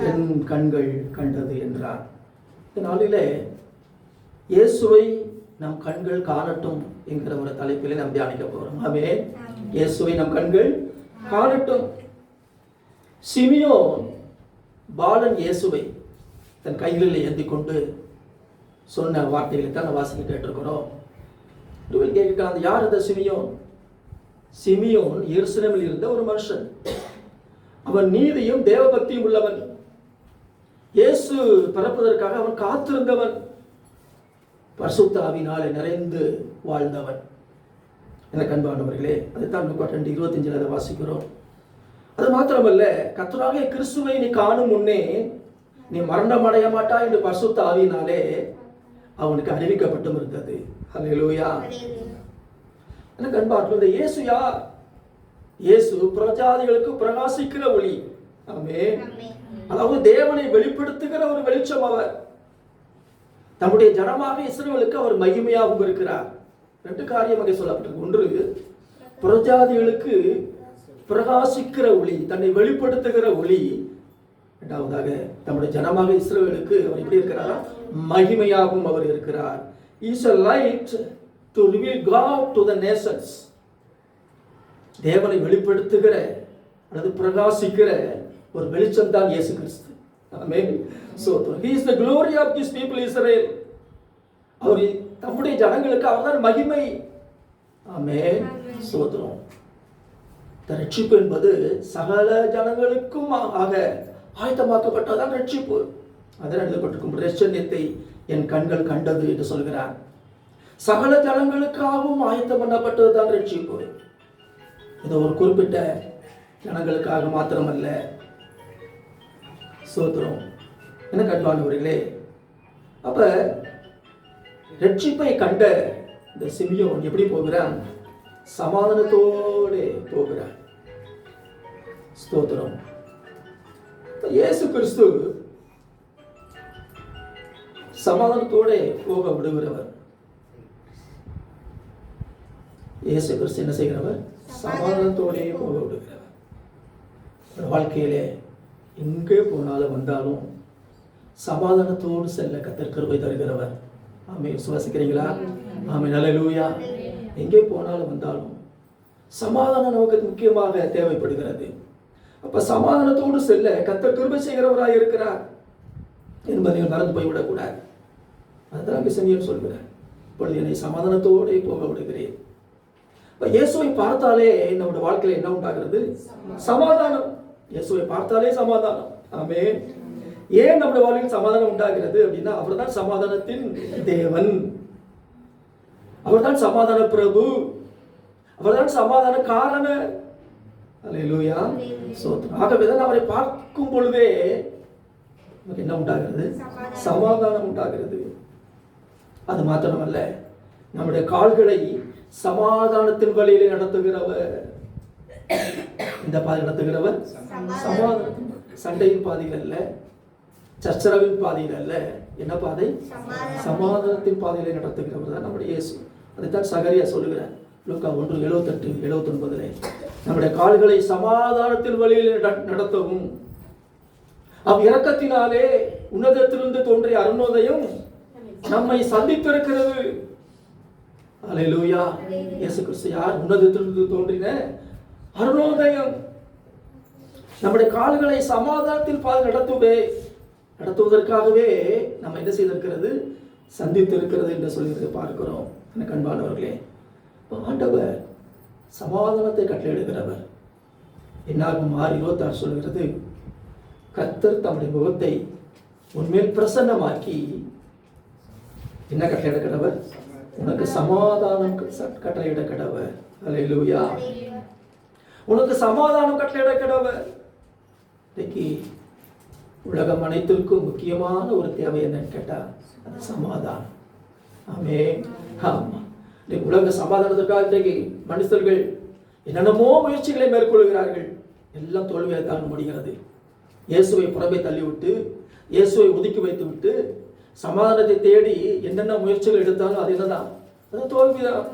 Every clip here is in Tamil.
என் கண்கள் கண்டது என்றார். இந்த நாளிலே இயேசுவை நம் கண்கள் காணட்டும் என்கிற ஒரு தலைப்பிலே நாம் தியானிக்க போகிறோம். ஆமென். இயேசுவை நம் கண்கள் காணட்டும். சிமியோன் பாலன் இயேசுவை தன் கைகளில் ஏந்தி கொண்டு சொன்ன வார்த்தைகளை தான் நான் வாசிக்க கேட்டிருக்கிறோம். கேட்கிறாங்க, யார் அந்த சிமியோன்? சிமியோன் எருசலேமில் இருந்த ஒரு மனுஷன். அவன் நீதியும் தேவபக்தியும் உள்ளவன். இயேசு பிறப்பதற்காக அவன் காத்திருந்தவன். பரிசுத்த ஆவியினாலே நிறைந்து வாழ்ந்தவன். எனக்கு அன்பானவர்களே, அதைத்தான் 2:25 அதை வாசிக்கிறோம். அது மாத்திரமல்ல, கர்த்தராகிய கிறிஸ்துவை நீ காணும் முன்னே நீ மரணம் அடைய மாட்டாய் என்று பரிசுத்த ஆவியினாலே அவனுக்கு அறிவிக்கப்பட்டும் இருந்தது. ஹல்லேலூயா. எனக்கு அன்பானவர்களே, இயேசு யார்? இயேசு பிரஜாதிகளுக்கு பிரகாசிக்கிற ஒளி. ஆமென். அதாவது தேவனை வெளிப்படுத்துகிற ஒரு வெளிச்சம் அவர். தம்முடைய ஜனமாக இஸ்ரவேலுக்கு அவர் மகிமையாகவும் இருக்கிறார். 2 காரியம் அங்கே சொல்லப்பட்டிருக்கு. ஒன்று, பிரஜாதிகளுக்கு பிரகாசிக்கிற ஒளி, தன்னை வெளிப்படுத்துகிற ஒளி. இரண்டாவதாக, தம்முடைய ஜனமாக இஸ்ரவேலுக்கு அவர் எப்படி இருக்கிறாரா? மகிமையாகவும் அவர் இருக்கிறார். He is a light to reveal God to the nations. தேவனை வெளிப்படுத்துகிற அல்லது பிரகாசிக்கிற ஒரு வெளிச்சம் தான் இயேசு கிறிஸ்து. ஆமென். So he is the glory of his people Israel. அவர் தம்முடைய ஜனங்களுக்கு அவர்தான் மகிமை. ஆமென். ஸ்தோத்திரம். ரட்சிப்பு என்பது சகல ஜனங்களுக்கும் ஆக ஆயத்தமாக்கப்பட்டதான் ரட்சிப்பு. அதான் எழுதப்பட்டிருக்கும், ரட்சணியத்தை என் கண்கள் கண்டது என்று சொல்கிறார். சகல ஜனங்களுக்காகவும் ஆயத்தம் பண்ணப்பட்டதுதான் ரட்சிப்பு. இது ஒரு குறிப்பிட்ட ஜனங்களுக்காக மாத்திரமல்ல. சோதரம். எனக்கு அன்பானவர்களே, அப்ப ரட்சிப்பை கண்ட இந்த சிமியோன் எப்படி போகிறான்? சமாதானத்தோடு போகிறான். ஸ்தோத்திரம். இயேசு கிறிஸ்து சமாதானத்தோட போக விடுகிறவர். இயேசு கிறிஸ்து என்ன செய்கிறவர்? சமாதானத்தோடே போக விடுகிறவர். வாழ்க்கையிலே எங்கே போனாலும் வந்தாலும் சமாதானத்தோடு செல்ல கர்த்தர் கிருபை தருகிறவர். ஆமென். விசுவாசிக்கிறீங்களா? ஆமென். ஹல்லேலூயா. எங்கே போனாலும் வந்தாலும் சமாதானம் நமக்கு முக்கியமாக தேவைப்படுகிறது. அப்ப சமாதானத்தோடு செல்ல கர்த்தர் கிருபை செய்கிறவராக இருக்கிறார் என்பதை மறந்து போய்விடக்கூடாது. அதுதான் சிமியோன் சொல்கிறார், இப்பொழுது என்னை சமாதானத்தோடு போக விடுகிறேன். இயேசுவை பார்த்தாலே நம்முடைய வாழ்க்கையில் என்ன உண்டாகிறது? சமாதானம். இயேசுவை பார்த்தாலே சமாதானம். ஆமென். ஏன் நம்முடைய வாழ்க்கையில் சமாதானம் உண்டாகிறது அப்படின்னா, அவர்தான் சமாதானத்தின் தேவன், அவர்தான் சமாதான பிரபு, அவர்தான் சமாதான காரணர். அல்லேலூயா. ஆகவேதான் அவரை பார்க்கும் பொழுதே நமக்கு என்ன உண்டாகிறது? சமாதானம் உண்டாகிறது. அது மாத்திரமல்ல, நம்முடைய கால்களை சமாதானத்தின் வழியிலே நடத்துகிறவர். இந்த பாதை நடத்துகிறவர் சமாதானத்தின், சண்டையின் பாதையில் அல்ல, சச்சரவின் பாதையில் அல்ல. என்ன பாதை? சமாதானத்தின் பாதையிலே நடத்துகிறவர் தான் நம்முடைய இயேசு. அதைத்தான் சகரியா சொல்லுகிறார், லூக்கா 1:78-79. நம்முடைய கால்களை சமாதானத்தின் வழியிலே நடத்தவும் அவ் இரக்கத்தினாலே உன்னதத்திலிருந்து தோன்றிய அருணோதயம் நம்மை சந்தித்திருக்கிறது. அல்லேலூயா. இயேசு கிறிஸ்து யார்? உன்னதத்திலிருந்து தோன்றின அருணோதயம். நம்முடைய கால்களை சமாதானத்தில் நடத்துவதற்காகவே நம்ம என்ன செய்திருக்கிறது? சந்தித்திருக்கிறது என்று சொல்லி பார்க்கிறோம். எனக்கு அன்பானவர்களே, ஆண்டவர் சமாதானத்தை கட்டளையிடுகிறவர். என்னாகும் 6:26 சொல்கிறது, கர்த்தர் தம்முடைய முகத்தை உன்மேல் பிரசன்னமாக்கி என்ன கட்டளையிட கடவர்? உனக்கு சமாதானம் கட்டளையிட கடவர். அல்லேலூயா. உனக்கு சமாதானம் கட்டளையிட கடவர். இன்னைக்கு உலகம் அனைத்திற்கும் முக்கியமான ஒரு தேவை என்னன்னு கேட்டா, அது சமாதானம். ஆமென். ஆமா. உலக சமாதானத்திற்காக இன்றைக்கு மனுஷர்கள் என்னென்னமோ முயற்சிகளை மேற்கொள்கிறார்கள். எல்லாம் தோல்வியாக தான் முடிகிறது. இயேசுவை புறம்பே தள்ளிவிட்டு, இயேசுவை ஒதுக்கி வைத்து விட்டு, சமாதானத்தை தேடி என்னென்ன முயற்சிகள் எடுத்தாலும் அது என்னதான்? அது தோல்விதான்.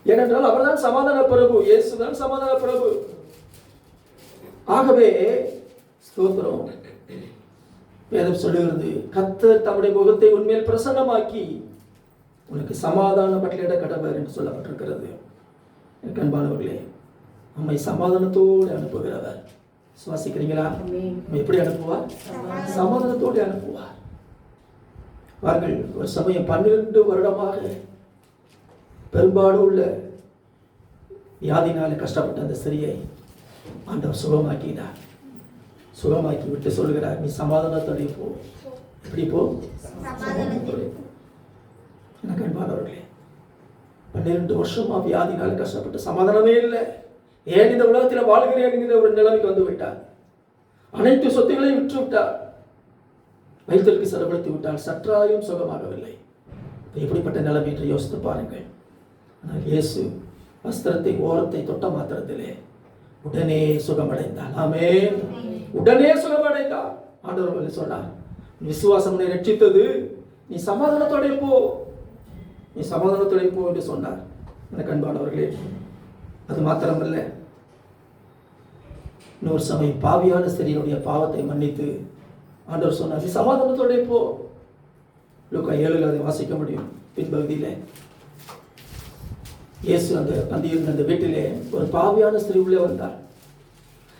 ஏனென்றால் அவர்தான் சமாதான பிரபு, இயேசுதான் சமாதான பிரபு. ஆகவே ஸ்தோத்திரம். வேதம் சொல்லுகிறது, கர்த்தர் தம்முடைய முகத்தை உன்மேல் பிரசன்னமாக்கி உனக்கு சமாதான பட்டியலிட கடவர் என்று சொல்லப்பட்டிருக்கிறது. எனக்கு அன்பானவர்களே, நம்மை சமாதானத்தோடு அனுப்புகிறவர். சுவாசிக்கிறீங்களா? நம்ம எப்படி அனுப்புவார்? சமாதானத்தோடு அனுப்புவார். வார்கள், ஒரு சமயம் 12 வருடமாக பெரும்பாடு உள்ள வியாதினால கஷ்டப்பட்ட அந்த ஸ்திரியை ஆண்டவர் சுகமாக்கினார். சுகமாக்கி விட்டு சொல்கிறார், நீ சமாதானத்தோடு போ. எப்படி போ? சமாதானத்தோடு போ. எனக்கு அன்பானவர்களே, 12 வருஷமா வியாதினால கஷ்டப்பட்டு சமாதானமே இல்லை. ஏன் இந்த உலகத்தில் வாழ்கிறேன் என்கிற ஒரு நிலைமைக்கு வந்து விட்டார். அனைத்து சொத்துக்களையும் விற்று விட்டார். வைத்திற்கு செலவழித்து விட்டால் சற்றாயும் சுகமாகவில்லை. எப்படிப்பட்ட நிலைமை என்று யோசித்து பாருங்கள். ஆனால் இயேசு வஸ்திரத்தை ஓரத்தை தொட்ட மாத்திரத்திலே உடனே சுகமடைந்தார். ஆமென். உடனே சுகமடைந்தார். ஆண்டவர் சொன்னார், விசுவாசம் உன்னை ரட்சித்தது, நீ சமாதானத்தோட போ, நீ சமாதானத்தோட போ என்று சொன்னார். எனக்கு அன்பானவர்களே, அது மாத்திரமல்ல, இன்னொரு சமயம் பாவியான ஸ்திரீனுடைய பாவத்தை மன்னித்து ஆண்டவர் சொன்னார், நீ சமாதானத்தோட போ. லூக்கா 7 அதை வாசிக்க முடியும். பின்பகுதியிலே இயேசு அந்த பந்தியிருந்த அந்த வீட்டிலே ஒரு பாவியான ஸ்திரீ உள்ளே வந்தார்.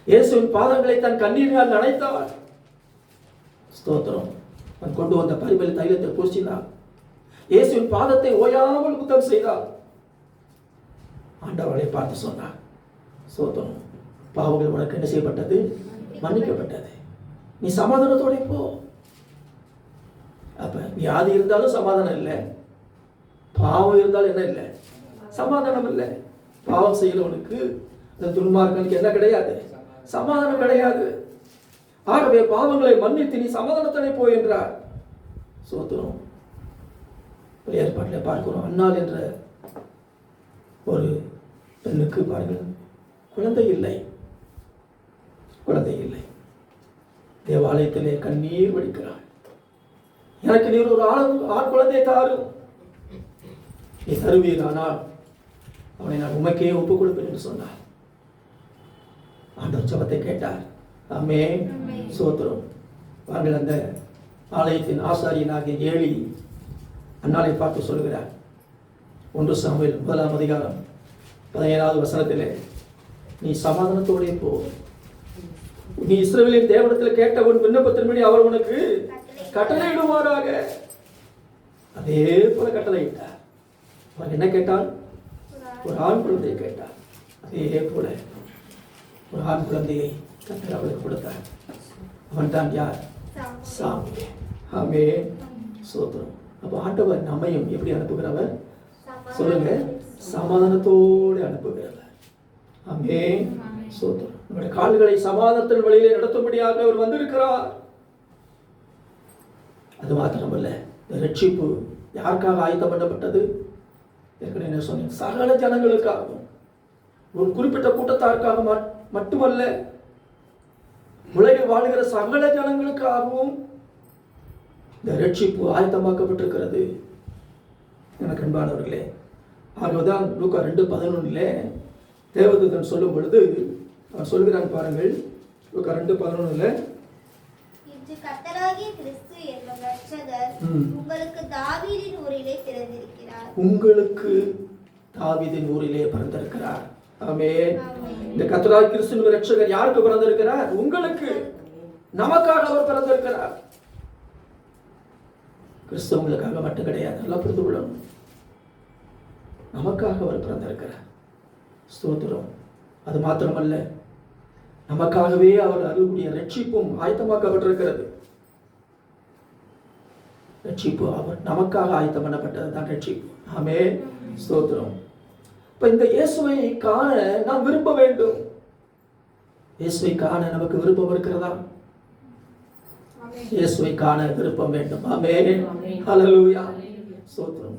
இயேசுவின் பாதங்களை தன் கண்ணீரால் நனைத்தார். ஸ்தோத்திரம். அவன் கொண்டு வந்த பரிமள தைலத்தை பூசினார். இயேசுவின் பாதத்தை ஓயாமல் முத்தம் செய்தார். ஆண்டவரை பார்த்து சொன்னார், ஸ்தோத்திரம், பாவங்கள் உனக்கு என்ன செய்யப்பட்டது? மன்னிக்கப்பட்டது. நீ சமாதானத்தோட போ. அப்ப வியாதி இருந்தாலும் சமாதானம் இல்லை, பாவம் இருந்தாலும் என்ன இல்லை? சமாதானம் இல்லை. பாவம் செய்யறவனுக்கு, இந்த துன்மார்க்கனுக்கு என்ன கிடையாது? சமாதானம் கிடையாது. ஆகவே பாவங்களை மன்னித்து நீ சமாதானத்தோட போ என்றார். ஸ்தோத்திரம். ஏற்பாட்டில் பார்க்கிறோம், அன்னாள் என்ற ஒரு பெண்ணுக்கு பாருங்கள், குழந்தை இல்லை. குழந்தை இல்லை. தேவாலயத்திலே கண்ணீர் வடிக்கிறாள். எனக்கு நீர் ஒரு ஆண் குழந்தை தாரும், நீ தருவீரானால் அவனை நான் உமக்கே ஒப்புக் கொடுப்பேன் என்று சொன்னார். ஆண்டவர் ஜெபத்தை கேட்டார். ஆமென். ஸ்தோத்திரம். பாருங்கள், அந்த ஆலயத்தின் ஆசாரியனாகிய ஏலி அன்னாளை பார்த்து சொல்கிறார். 1 சாமுவேல் 1 அதிகாரம் 17வது வசனத்திலே, நீ சமாதானத்தோடே போ, நீ இஸ்ரவேலின் தேவனிடத்தில் கேட்ட உன் விண்ணப்பத்தின்படி அவர் உனக்கு கட்டளையிடுவாராக. அதே போல கட்டளையிட்டார். அவர் என்ன கேட்டால்? ஒரு ஆண் குழந்தையை கேட்டார். அதே போல ஒரு ஆண் குழந்தையை கர்த்தர் அவளுக்கு கொடுத்தார். அவன் தான் யார்? சாமுவேல். ஆமென். ஸ்தோத்திரம். அப்போ ஆண்டவர் நம்மையும் எப்படி அனுப்புகிறவர்? சொல்லுங்க, சமாதானத்தோடு அனுப்புகிறவர். ஆமென். ஸ்தோத்திரம். நம்முடைய கால்களை சமாதானத்தின் வழியிலே நடத்தும்படியாக அவர் வந்திருக்கிறார். அது மாத்திரமல்ல, ரட்சிப்பு யாருக்காக ஆயத்தம் பண்ணப்பட்டது? ஏற்கனவே என்ன சொன்னேன், சகல ஜனங்களுக்காகவும், ஒரு குறிப்பிட்ட கூட்டத்தாருக்காக மட்டுமல்ல, உலகில் வாழ்கிற சகல ஜனங்களுக்காகவும் இந்த ரட்சிப்பு ஆயத்தமாக்கப்பட்டிருக்கிறது. எனக்கு அன்பானவர்களே, ஆகவேதான் லூக்கா 2:11 தேவதூதன் சொல்லும் பொழுது அவன் சொல்கிறான் பாருங்கள். லூக்கா 2:11 கர்த்தராகிய கிறிஸ்து என்னும் இரட்சகர் உங்களுக்கு தாவீதின் ஊரிலே பிறந்திருக்கிறார். உங்களுக்கு தாவீதின் ஊரிலே பிறந்திருக்கிறார். ஆமென். இந்த கர்த்தராகிய கிறிஸ்து என்னும் இரட்சகர் யாருக்கு பிறந்திருக்கிறார்? உங்களுக்கு, நமக்காக அவர் பிறந்திருக்கிறார். கிறிஸ்தவங்களுக்காக மட்டும் கிடையாது, நல்லா புரிந்து கொள்ளணும். நமக்காக அவர் பிறந்திருக்கிறார். ஸ்தோத்திரம். அது மாத்திரமல்ல, நமக்காகவே அவர் அருள்கூடிய ரட்சிப்பும் ஆயத்தமாக்கப்பட்டிருக்கிறது. ரட்சிப்பு அவர் நமக்காக ஆயத்தம் பண்ணப்பட்டது தான் ரட்சிப்பு. ஆமென். ஸ்தோத்திரம். இப்ப இந்த இயேசுவை காண நாம் விரும்ப வேண்டும். இயேசுவை காண நமக்கு விருப்பம் இருக்கிறதா? இயேசுவை காண விருப்பம் வேண்டும். ஆமென். ஹல்லேலூயா. ஸ்தோத்திரம்.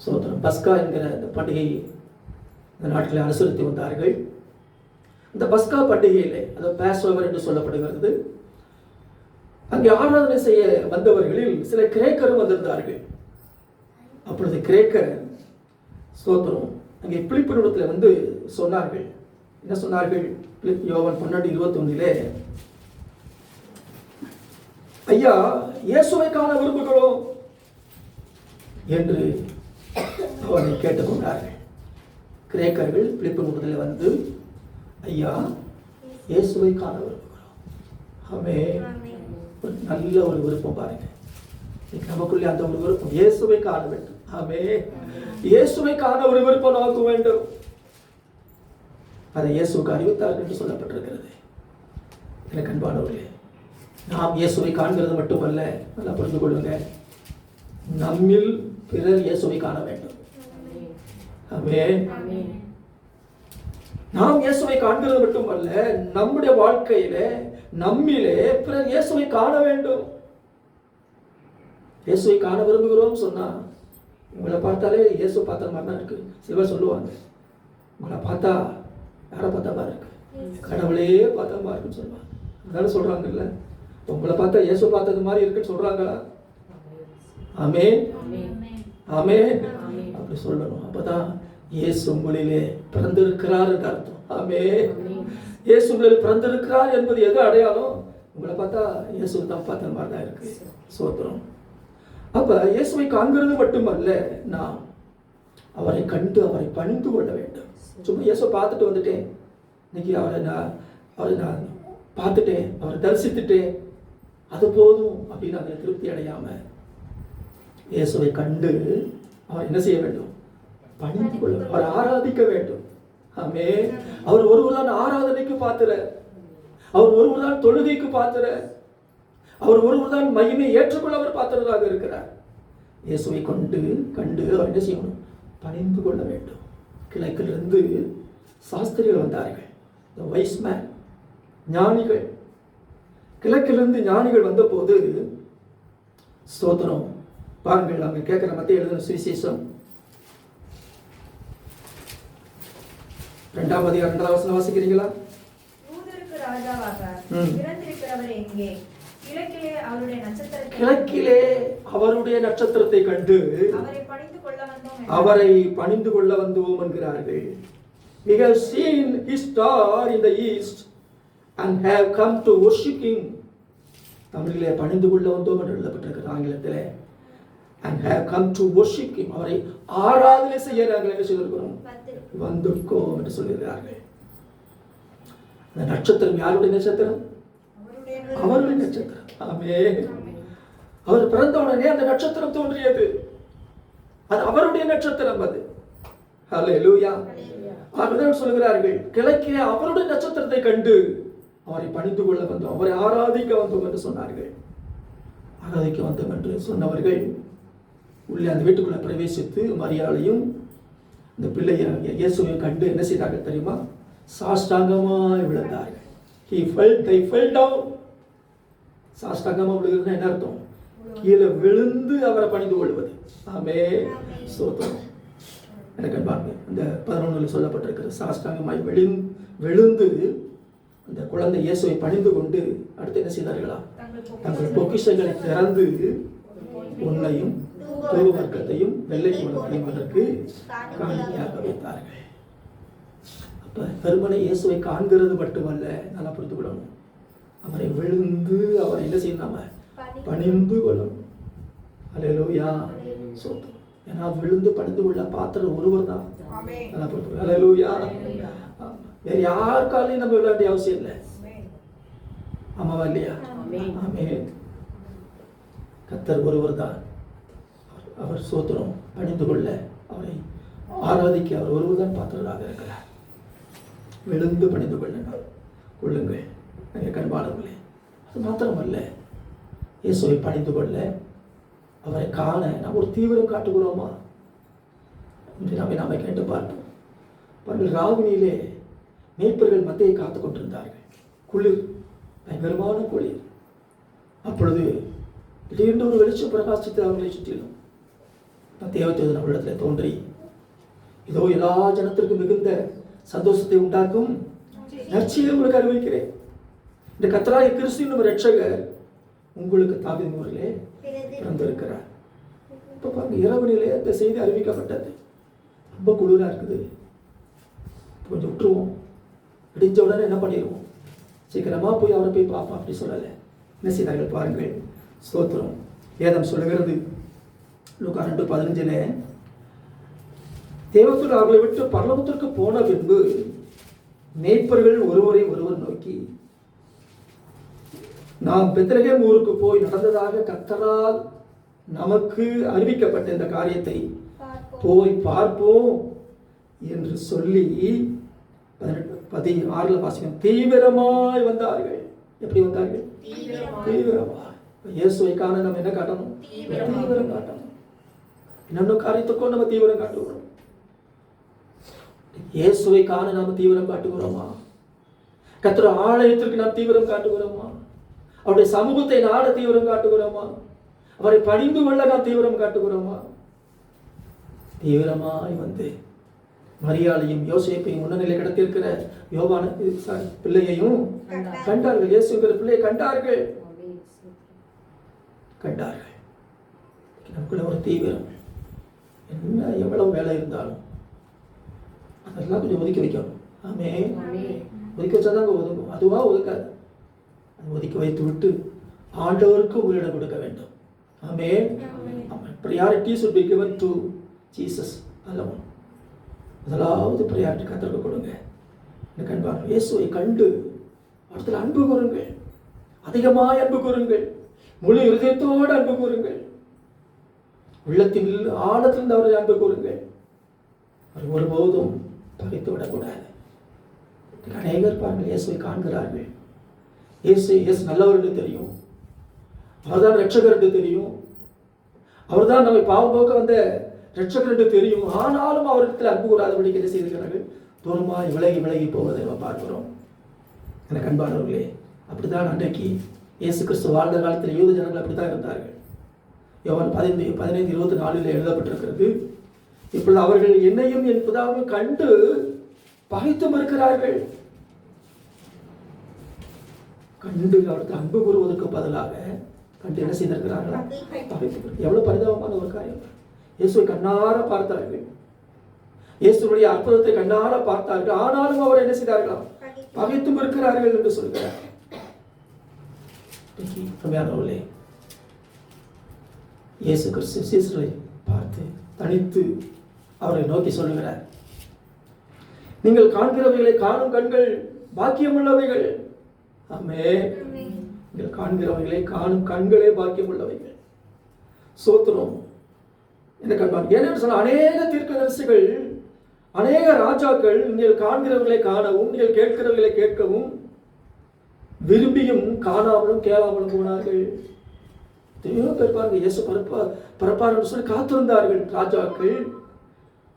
ஸ்தோத்திரம். பஸ்கா என்கிற இந்த பண்டிகையை இந்த நாட்டில் அனுசரித்து வந்தார்கள். இந்த பஸ்கா பண்டிகையிலே, அதாவது பாஸ்ஓவர் என்று சொல்லப்படுகிறது, அங்கே ஆராதனை செய்ய வந்தவர்களில் சில கிரேக்கரும் வந்திருந்தார்கள். அப்பொழுது கிரேக்கர், ஸ்தோத்திரம், அங்கே பிலிப்பு நிலத்தில் வந்து சொன்னார்கள். என்ன சொன்னார்கள்? யோவான் 12:21 ஐயா இயேசுவை காண விரும்புகிறோம் என்று அவனை கேட்டுக்கொண்டார்கள். கிரேக்கர்கள் பிலிப்பு முதலில் வந்து ஐயா இயேசுவை காண விரும்புகிறோம். ஆமென். ஒரு நல்ல ஒரு விருப்பம் பாருங்க. நமக்குள்ளே அந்த ஒரு விருப்பம், இயேசுவை காண வேண்டும். ஆமென். இயேசுவை காண ஒரு விருப்பம் நமக்கு வேண்டும். அதை இயேசுக்கு அறிவித்தார்கள் என்று சொல்லப்பட்டிருக்கிறது. எனக்கு அன்பானவர்களே, நாம் இயேசுவை காண்கிறது மட்டுமல்ல, நல்லா புரிந்து கொள்ளுங்க, நம்மில் பிறர் இயேசுவை காண வேண்டும். ஆமென். நாம் இயேசுவை காண்கிறது மட்டுமல்ல, நம்முடைய வாழ்க்கையில நம்மிலே பிறர் இயேசுவை காண வேண்டும். இயேசுவை காண விரும்புகிறோம் சொன்னா, உங்களை பார்த்தாலே இயேசு பார்த்த மாதிரி தான் இருக்கு. சிலர் சொல்லுவாங்க, உங்களை பார்த்தா யாரை பார்த்தா மாதிரி இருக்கு, கடவுளே பார்த்தா மாதிரி இருக்குன்னு சொல்லுவாங்க. அதனால சொல்றாங்கல்ல, உங்களை பார்த்தா இயேசு பார்த்தது மாதிரி இருக்குன்னு சொல்றாங்களா? ஆமென். ஆமென். அப்படி சொல்லணும். அப்பதான் இயேசு உங்களிலே பிறந்திருக்கிறார் என்று அர்த்தம். ஆமென். இயேசு உங்களில் பிறந்திருக்கிறார் என்பது எது அடையாளம்? உங்களை பார்த்தா இயேசு தான் பார்த்த மாதிரி தான் இருக்கு. சோத்திரம். அப்ப இயேசுவை காண்கிறது மட்டுமல்ல, நாம் அவரை கண்டு அவரை பணிந்து கொள்ள வேண்டும். சும்மா இயேசுவை பார்த்துட்டு வந்துட்டேன், இன்னைக்கு அவரை நான் பார்த்துட்டேன், அவரை தரிசித்துட்டேன், அது போதும் அப்படின்னு அதில் திருப்தி அடையாம இயேசுவை கண்டு அவர் என்ன செய்ய வேண்டும்? பணிந்து கொள்ள, அவர் ஆராதிக்க வேண்டும். ஆமென். அவர் ஒருவர் தான் ஆராதனைக்கு பாத்திரர், அவர் ஒருவர் தான் தொழுகைக்கு பாத்திரர், அவர் ஒருவர் தான் மகிமை ஏற்றுக்கொள்ள அவர் பாத்திரராக இருக்கிறார். இயேசுவை கண்டு அவர் என்ன செய்யணும்? பணிந்து கொள்ள வேண்டும். கிழக்கிலிருந்து சாஸ்திரிகள் வந்தார்கள், வைஸ் மேன், ஞானிகள். கிழக்கிலிருந்து ஞானிகள் வந்த போது ஸ்தோத்திரம் பாருங்கள், அங்க கேட்கிற மத்திய எழுதின சுவிசேஷம் 2ஆம் அதிகாரம் 2ஆம் வசனம் வாசிக்கிறீங்களா? யூதருக்கு ராஜாவாக பிறந்திருக்கிறவர் எங்கே? கிழக்கிலே அவருடைய நட்சத்திரத்தை கண்டு அவரை பணிந்து கொள்ள வந்தோம் என்கிறார்கள். We have seen his star in the east and have come to worship him. தமிழிலே பணிந்து கொள்ள வந்தோம் என்று எழுதப்பட்டிருக்கிறது. ஆங்கிலத்திலே and have come to worship him, அவரை ஆராதனை செய்ய நாங்கள் என்ன செய்திருக்கிறோம்? வந்திருக்கோம் என்று சொல்கிறார்கள். அந்த நட்சத்திரம் யாருடைய நட்சத்திரம்? அவருடைய நட்சத்திரம். ஆமென். அவர் பிறந்த உடனே அந்த நட்சத்திரம் தோன்றியது. அது அவருடைய நட்சத்திரம். அது ஹல்லேலூயா. அவர்கள் சொல்கிறார்கள், கிழக்கே அவருடைய நட்சத்திரத்தை கண்டு அவரை பணிந்து கொள்ள வந்தோம், அவரை ஆராதிக்க வந்தோம் என்று சொன்னார்கள். ஆராதிக்க வந்தோம் என்று சொன்னவர்கள் உள்ளே அந்த வீட்டுக்குள்ள பிரவேசித்து மரியாளையும் இந்த பிள்ளையை இயேசுவையும் கண்டு என்ன செய்தார்கள் தெரியுமா? சாஷ்டாங்கமாய் விழுந்தார்கள். They fell down. சாஷ்டாங்கமா விழுகிறது என்ன அர்த்தம்? கீழே விழுந்து அவரை பணிந்து கொள்வது. ஆமென். ஸ்தோத்திரம். எனக்கு அன்பார்ந்த இந்த 11 சொல்லப்பட்டிருக்கிறது, சாஷ்டாங்கமாய் விழுந்து அந்த குழந்தை இயேசுவை பணிந்து கொண்டு அடுத்து என்ன செய்தார்களா? தங்கள் பொக்கிஷங்களை திறந்து உன்னையும் தூப வர்க்கத்தையும் வெள்ளை குலத்தையும் அதற்கு காணிக்கையாக வைத்தார்கள். அப்ப பெருமனை இயேசுவை காண்கிறது மட்டுமல்ல, நல்லா புரிந்து கொள்ளணும், அவரை விழுந்து அவரை என்ன செய்யணும்? பணிந்து கொள்ளணும். ஹல்லேலூயா. சோத்திரம். ஏன்னா விழுந்து பணிந்து கொள்ள பாத்திரம் ஒருவர் தான். நல்லா புரிந்து. ஹல்லேலூயா. வேற யாருக்காலையும் நம்ம விழ வேண்டிய அவசியம் இல்லை. ஆமாவா இல்லையா? ஆமென். கர்த்தர் ஒருவர் தான். அவர் சோத்திரம் பணிந்து கொள்ள, அவரை ஆராதிக்க அவர் ஒருவர் தான் பாத்திரராக இருக்கிறார். விழுந்து பணிந்து கொள்ளுங்கள் கண்பாளர்களே. அது மாத்திரமல்ல, இயேசுவை பணிந்து கொள்ள, அவரை காண நாம் ஒரு தீவிரம் காட்டுகிறோமா என்று நாம கேட்டு பார்ப்போம். பாருங்கள், ராவினிலே மேய்ப்பர்கள் மந்தையை காத்து கொண்டிருந்தார்கள். குளிர், பயங்கரமான குளிர். அப்பொழுது திடீரென்று ஒரு வெளிச்சம் பிரகாசித்து அவர்களை சுற்றிலும் தேவதூதன் அவரிடத்தில் தோன்றி, இதோ எல்லா ஜனத்திற்கும் மிகுந்த சந்தோஷத்தை உண்டாக்கும் நற்செய்தியை உங்களுக்கு அறிவிக்கிறேன். இந்த கர்த்தராகிய கிறிஸ்து என்னும் இரட்சகர் உங்களுக்கு தாவீதின் ஊரிலே பிறந்திருக்கிறார். இப்ப பாருங்க, இரவினிலே அந்த செய்தி அறிவிக்கப்பட்டது. ரொம்ப குளிரா இருக்குது, கொஞ்சம் விட்டுருவோம், விடிஞ்ச உடனே என்ன பண்ணிடுவோம்? சீக்கிரமாக போய் அவரை போய் பார்ப்போம். அப்படி சொல்லலை. என்ன செய்தார்கள் பாருங்கள். ஸ்தோத்திரம். வேதம் சொல்லுகிறது லூக்கா 2:15 தேவதூதர் அவர்களை விட்டு பரலோகத்திற்கு போன பின்பு மேய்ப்பர்கள் ஒருவரை ஒருவர் நோக்கி, நாம் பெத்லகேம் ஊருக்கு போய் நடந்ததாக கர்த்தரால் நமக்கு அறிவிக்கப்பட்ட இந்த காரியத்தை போய் பார்ப்போம் என்று சொல்லி 16 வாசிக்கும். தீவிரமாய் வந்தார்கள். எப்படி வந்தார்கள்? தீவிரமாய். இயேசுவை காண நம்ம என்ன காட்டணும்? தீவிரம் காட்டணும். இன்னொரு காரியத்துக்கும் நம்ம தீவிரம் காட்டுகிறோம். இயேசுவை காண நாம் தீவிரம் காட்டுகிறோமா? கர்த்தருடைய ஆலயத்திற்கு நாம் தீவிரம் காட்டுகிறோமா? அவருடைய சமூகத்தை நாட தீவிரம் காட்டுகிறோமா? அவரை பணிந்து கொள்ள நாம் தீவிரம் காட்டுகிறோமா? தீவிரமாய் வந்து மரியாளையும் யோசேப்பையும் உன்னநிலை கடத்திருக்கிற யோவான பிள்ளையையும் கண்டார்கள். இயேசுங்கிற பிள்ளையை கண்டார்கள். நமக்குள்ள ஒரு தீவிரம். என்ன எவ்வளவு வேலை இருந்தாலும் அதெல்லாம் கொஞ்சம் ஒதுக்கி வைக்கணும். ஆமே. ஒதுக்கி வச்சாதாங்க ஒதுக்கும். அதுவா ஒதுக்காது. அது ஒதுக்கி வைத்து விட்டு ஆண்டவருக்கு உங்களிடம் கொடுக்க வேண்டும். ஆமே. priority should be given to Jesus alone. முதலாவது priority கர்த்தருக்கு கொடுங்க. கண்பார் இயேசுவை கண்டு அடுத்த அன்பு கூறுங்கள். அதிகமாய் அன்பு கூறுங்கள். முழு இருதயத்தோடு அன்பு கூறுங்கள். உள்ளத்தில் ஆழத்திலிருந்து அவரை அன்பு கூறுங்கள். அவர் ஒருபோதும் பகைத்து விடக்கூடாது. அநேகர் பாருங்கள் இயேசுவை காண்கிறார்கள். இயேசு நல்லவர் என்று தெரியும். அவர்தான் ரட்சகர் என்று தெரியும். அவர்தான் நம்மை பாவம் போக்க வந்த ரட்சகர் என்று தெரியும். ஆனாலும் அவரிடத்தில் அன்பு கூறாதபடி என்ன செய்திருக்கிறார்கள்? தூரமாய் விலகி போவதை நம்ம பார்க்கிறோம். எனக்கு அன்பானவர்களே, அப்படித்தான் அன்றைக்கு இயேசு கிறிஸ்து வாழ்ந்த காலத்தில் யூத ஜனங்கள் அப்படித்தான் இருந்தார்கள். யோவான் 15:24 எழுதப்பட்டிருக்கிறது. இப்பொழுது அவர்கள் என்னையும் என் பிதாவையும் கண்டு பகைத்தும் இருக்கிறார்கள். கண்டு அவருக்கு அன்பு கூறுவதற்கு பதிலாக கண்டு என்ன செய்திருக்கிறார்களா? எவ்வளவு பரிதாபமான ஒரு காரியம். இயேசுவை கண்ணார பார்த்தார்கள். இயேசுடைய அற்புதத்தை கண்ணார பார்த்தார்கள். ஆனாலும் அவர் என்ன செய்தார்களா? பகைத்தும் இருக்கிறார்கள் என்று சொல்கிறார். இயேசு கிறிஸ்து சீசரை பார்த்து தனித்து அவரை நோக்கி சொல்லுகிறார், நீங்கள் காண்கிறவைகளை காணும் கண்கள் பாக்கியமுள்ளவைகள். ஆமே. நீங்கள் காண்கிறவைகளை காணும் கண்களே பாக்கியமுள்ளவைகள். சோத்திரம். என்ன கண்பான்? ஏன்னு சொன்ன அநேக தீர்க்கதரிசிகள், அநேக ராஜாக்கள் நீங்கள் காண்கிறவர்களை காணவும் நீங்கள் கேட்கிறவர்களை கேட்கவும் விரும்பியும் காணாமலும் கேளாமலும் போனார்கள். பாருங்க, இயேசு பரப்பார் என்று சொல்லி காத்திருந்தார்கள் ராஜாக்கள்.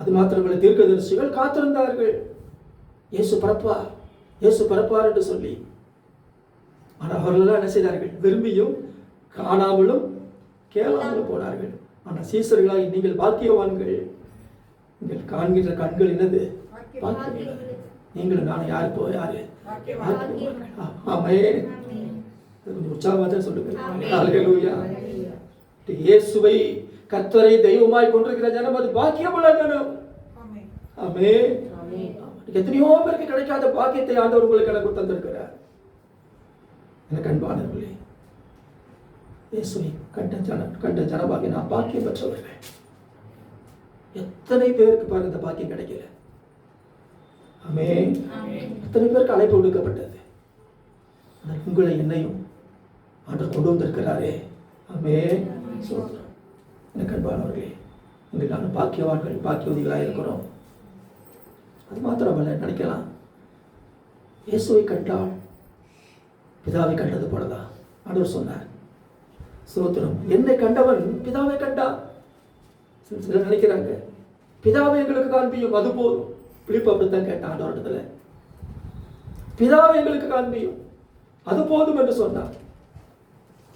அது மாத்திரமல்ல, தீர்க்கதரிசிகள் காத்திருந்தார்கள். இயேசு பரப்பார் என்று சொல்லி. ஆனால் அவர்களெல்லாம் என்ன செய்தார்கள்? விரும்பியும் காணாமலும் கேளாமலும் போனார்கள். ஆனால் சீசர்களாகி நீங்கள் பாக்கியவான்கள். நீங்கள் காண்கின்ற கண்கள் என்னது? பாக்கியம். நீங்களும் நானும் யாரு? ஆமே. உற்சாகமாக சொல்லுங்க. ஹல்லேலூயா. இயேசுவை கர்த்தரை தெய்வமாய் கொண்டிருக்கிற ஜனம் அது பாக்கியமுள்ள ஜனம். ஆமே. எத்தனையோ பேருக்கு கிடைக்காத பாக்கியத்தை ஆண்டவர் உங்களுக்கு எனக்கு தந்திருக்கிறார். எனக்கு அன்பானவர்களே, இயேசுவை கண்ட ஜனபாகிய நான் பாக்கியம் பெற்றவர்கள். எத்தனை பேருக்கு பாருங்க இந்த பாக்கியம் கிடைக்கல. ஆமே. எத்தனை பேருக்கு அழைப்பு கொடுக்கப்பட்டது. உங்களை என்னையும் ஆண்டவர் கொண்டு வந்திருக்கிறாரே. ஆமே. சோத்திரம். எனக்கு அன்பானவர்களே, இன்று நான் பாக்கியவான்கள் பாக்கியவதிகளாக இருக்கிறோம். அது மாத்திரமல்ல, நினைக்கலாம் இயேசுவை கண்டால் பிதாவை கண்டது போலதான் ஆண்டவர் சொன்னார். சோத்திரம். என்னை கண்டவன் பிதாவை கண்டான். சிலர் நினைக்கிறாங்க பிதாவை எங்களுக்கு காண்பியும் அது போதும். பிலிப்பு அப்படித்தான் கேட்டான் ஆண்டவரிடத்துல. பிதாவை எங்களுக்கு காண்பியும் அது போதும் என்று சொன்னார்.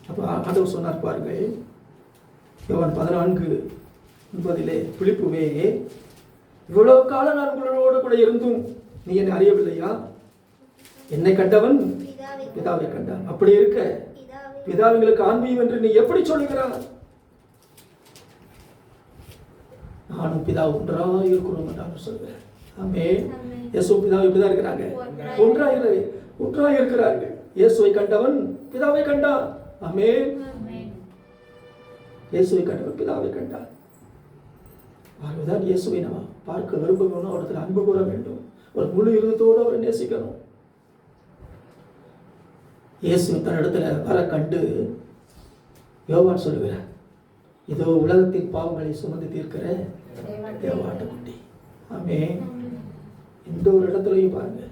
அப்ப ஆண்டவர் சொன்னார் பாருங்கள், யோவான் 14:9 பிலிப்புவே, இவ்வளவு காலம் நான் உங்களோடு கூட இருந்தும் நீ என்னை அறியவில்லையா? என்னை கண்டவன் பிதாவை கண்டான். அப்படி இருக்க பிதாவை எங்களுக்கு காண்பியும் என்று நீ எப்படி சொல்லுகிறாய்? நானும் பிதா ஒன்றாக இருக்கிறோம் என்று சொல்கிறேன். ஆமென். இயேசு பிதாவை இப்படிதான் இருக்கிறாங்க, ஒன்றாக இருக்கிறார்கள். இயேசுவை கண்டவன் பிதாவை கண்டான். ஆமென். இயேசுவை கண்டவன் பிதாவை கண்டான். ஆகவேதான் இயேசுவை நம்ம பார்க்க விரும்பணும், அவரிடத்தில் அன்பு கூற வேண்டும், ஒரு முழு இருதத்தோடு அவரை நேசிக்கணும். இயேசு தன்னிடத்துல வர கண்டு யோவான் சொல்லுகிறார், இதோ உலகத்தின் பாவங்களை சுமந்து தீர்க்கிற தேவாட்டுக்குட்டி. ஆமென். எந்த ஒரு இடத்துலையும் பாருங்க,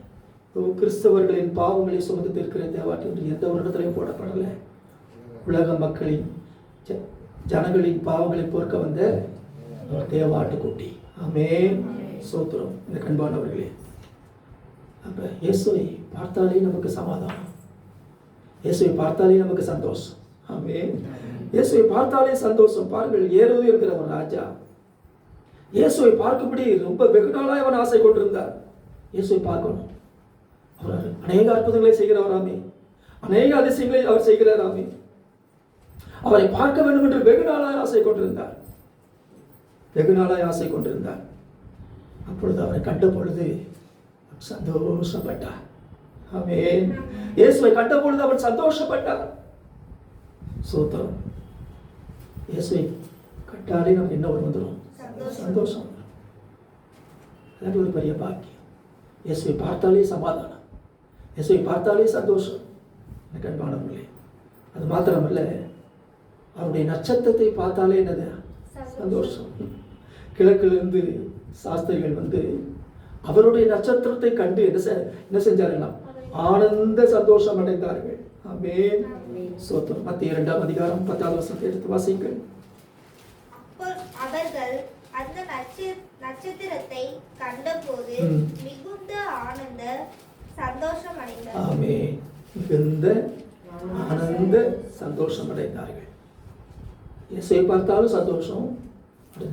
கிறிஸ்தவர்களின் பாவங்களை சுமந்து தீர்க்கிற தேவாட்டுக்குட்டி எந்த ஒரு இடத்துலையும் போடப்படலை. உலக மக்களின் ஜனங்களின் பாவங்களை போர்க்க வந்த தேவாட்டுக்குட்டி. ஆமென். சோத்திரம். இந்த கண்பானவர்களே, அப்ப இயேசுவை பார்த்தாலே நமக்கு சமாதானம், இயேசுவை பார்த்தாலே நமக்கு சந்தோஷம். ஆமென். இயேசுவை பார்த்தாலே சந்தோஷம். பாருங்கள், ஏரோது இருக்கிற ஒரு ராஜா இயேசுவை பார்க்கும்படி ரொம்ப வெகு நாளாய் அவன் ஆசை கொண்டிருந்தார். இயேசுவை பார்க்கணும். அவர் அநேக அற்புதங்களை செய்கிறவராமே, அநேக அதிசயங்களை அவர் செய்கிறாராமே. அவரை பார்க்க வேண்டும் என்று வெகு நாளாய் ஆசை கொண்டிருந்தார், வெகு நாளாய் ஆசை கொண்டிருந்தார். அப்பொழுது அவரை கண்ட பொழுது சந்தோஷப்பட்டார். ஆமென். இயேசுவை கண்ட பொழுது அவன் சந்தோஷப்பட்டார். சோத்திரம். இயேசுவை கண்டாலே நமக்கு என்ன வந்துடும்? சந்தோஷம். அது ஒரு பெரிய பாக்கியம். இயேசுவை பார்த்தாலே சமாதானம், இயேசுவை பார்த்தாலே சந்தோஷம். கண்பானவர்களே, அது மாத்திரமல்ல, அவருடைய நட்சத்திரத்தை பார்த்தாலே என்னது? சந்தோஷம். கிழக்கிலிருந்து சாஸ்திரிகள் வந்து அவருடைய நட்சத்திரத்தை கண்டு என்ன செஞ்சார்கள்? ஆனந்த சந்தோஷம் அடைந்தார்கள். ஆமென். சோத்திரம். மத்திய 2ஆம் அதிகாரம் 10வது வசனத்தை எடுத்து வாசியுங்கள். அவர்கள் அந்த நட்சத்திரத்தை கண்டபோது மிகுந்த ஆனந்த சந்தோஷம் அடைந்தார்கள். ஆமென். மிகுந்த ஆனந்த சந்தோஷம் அடைந்தார்கள். இயேசுவை பார்த்தாலும் சந்தோஷம்,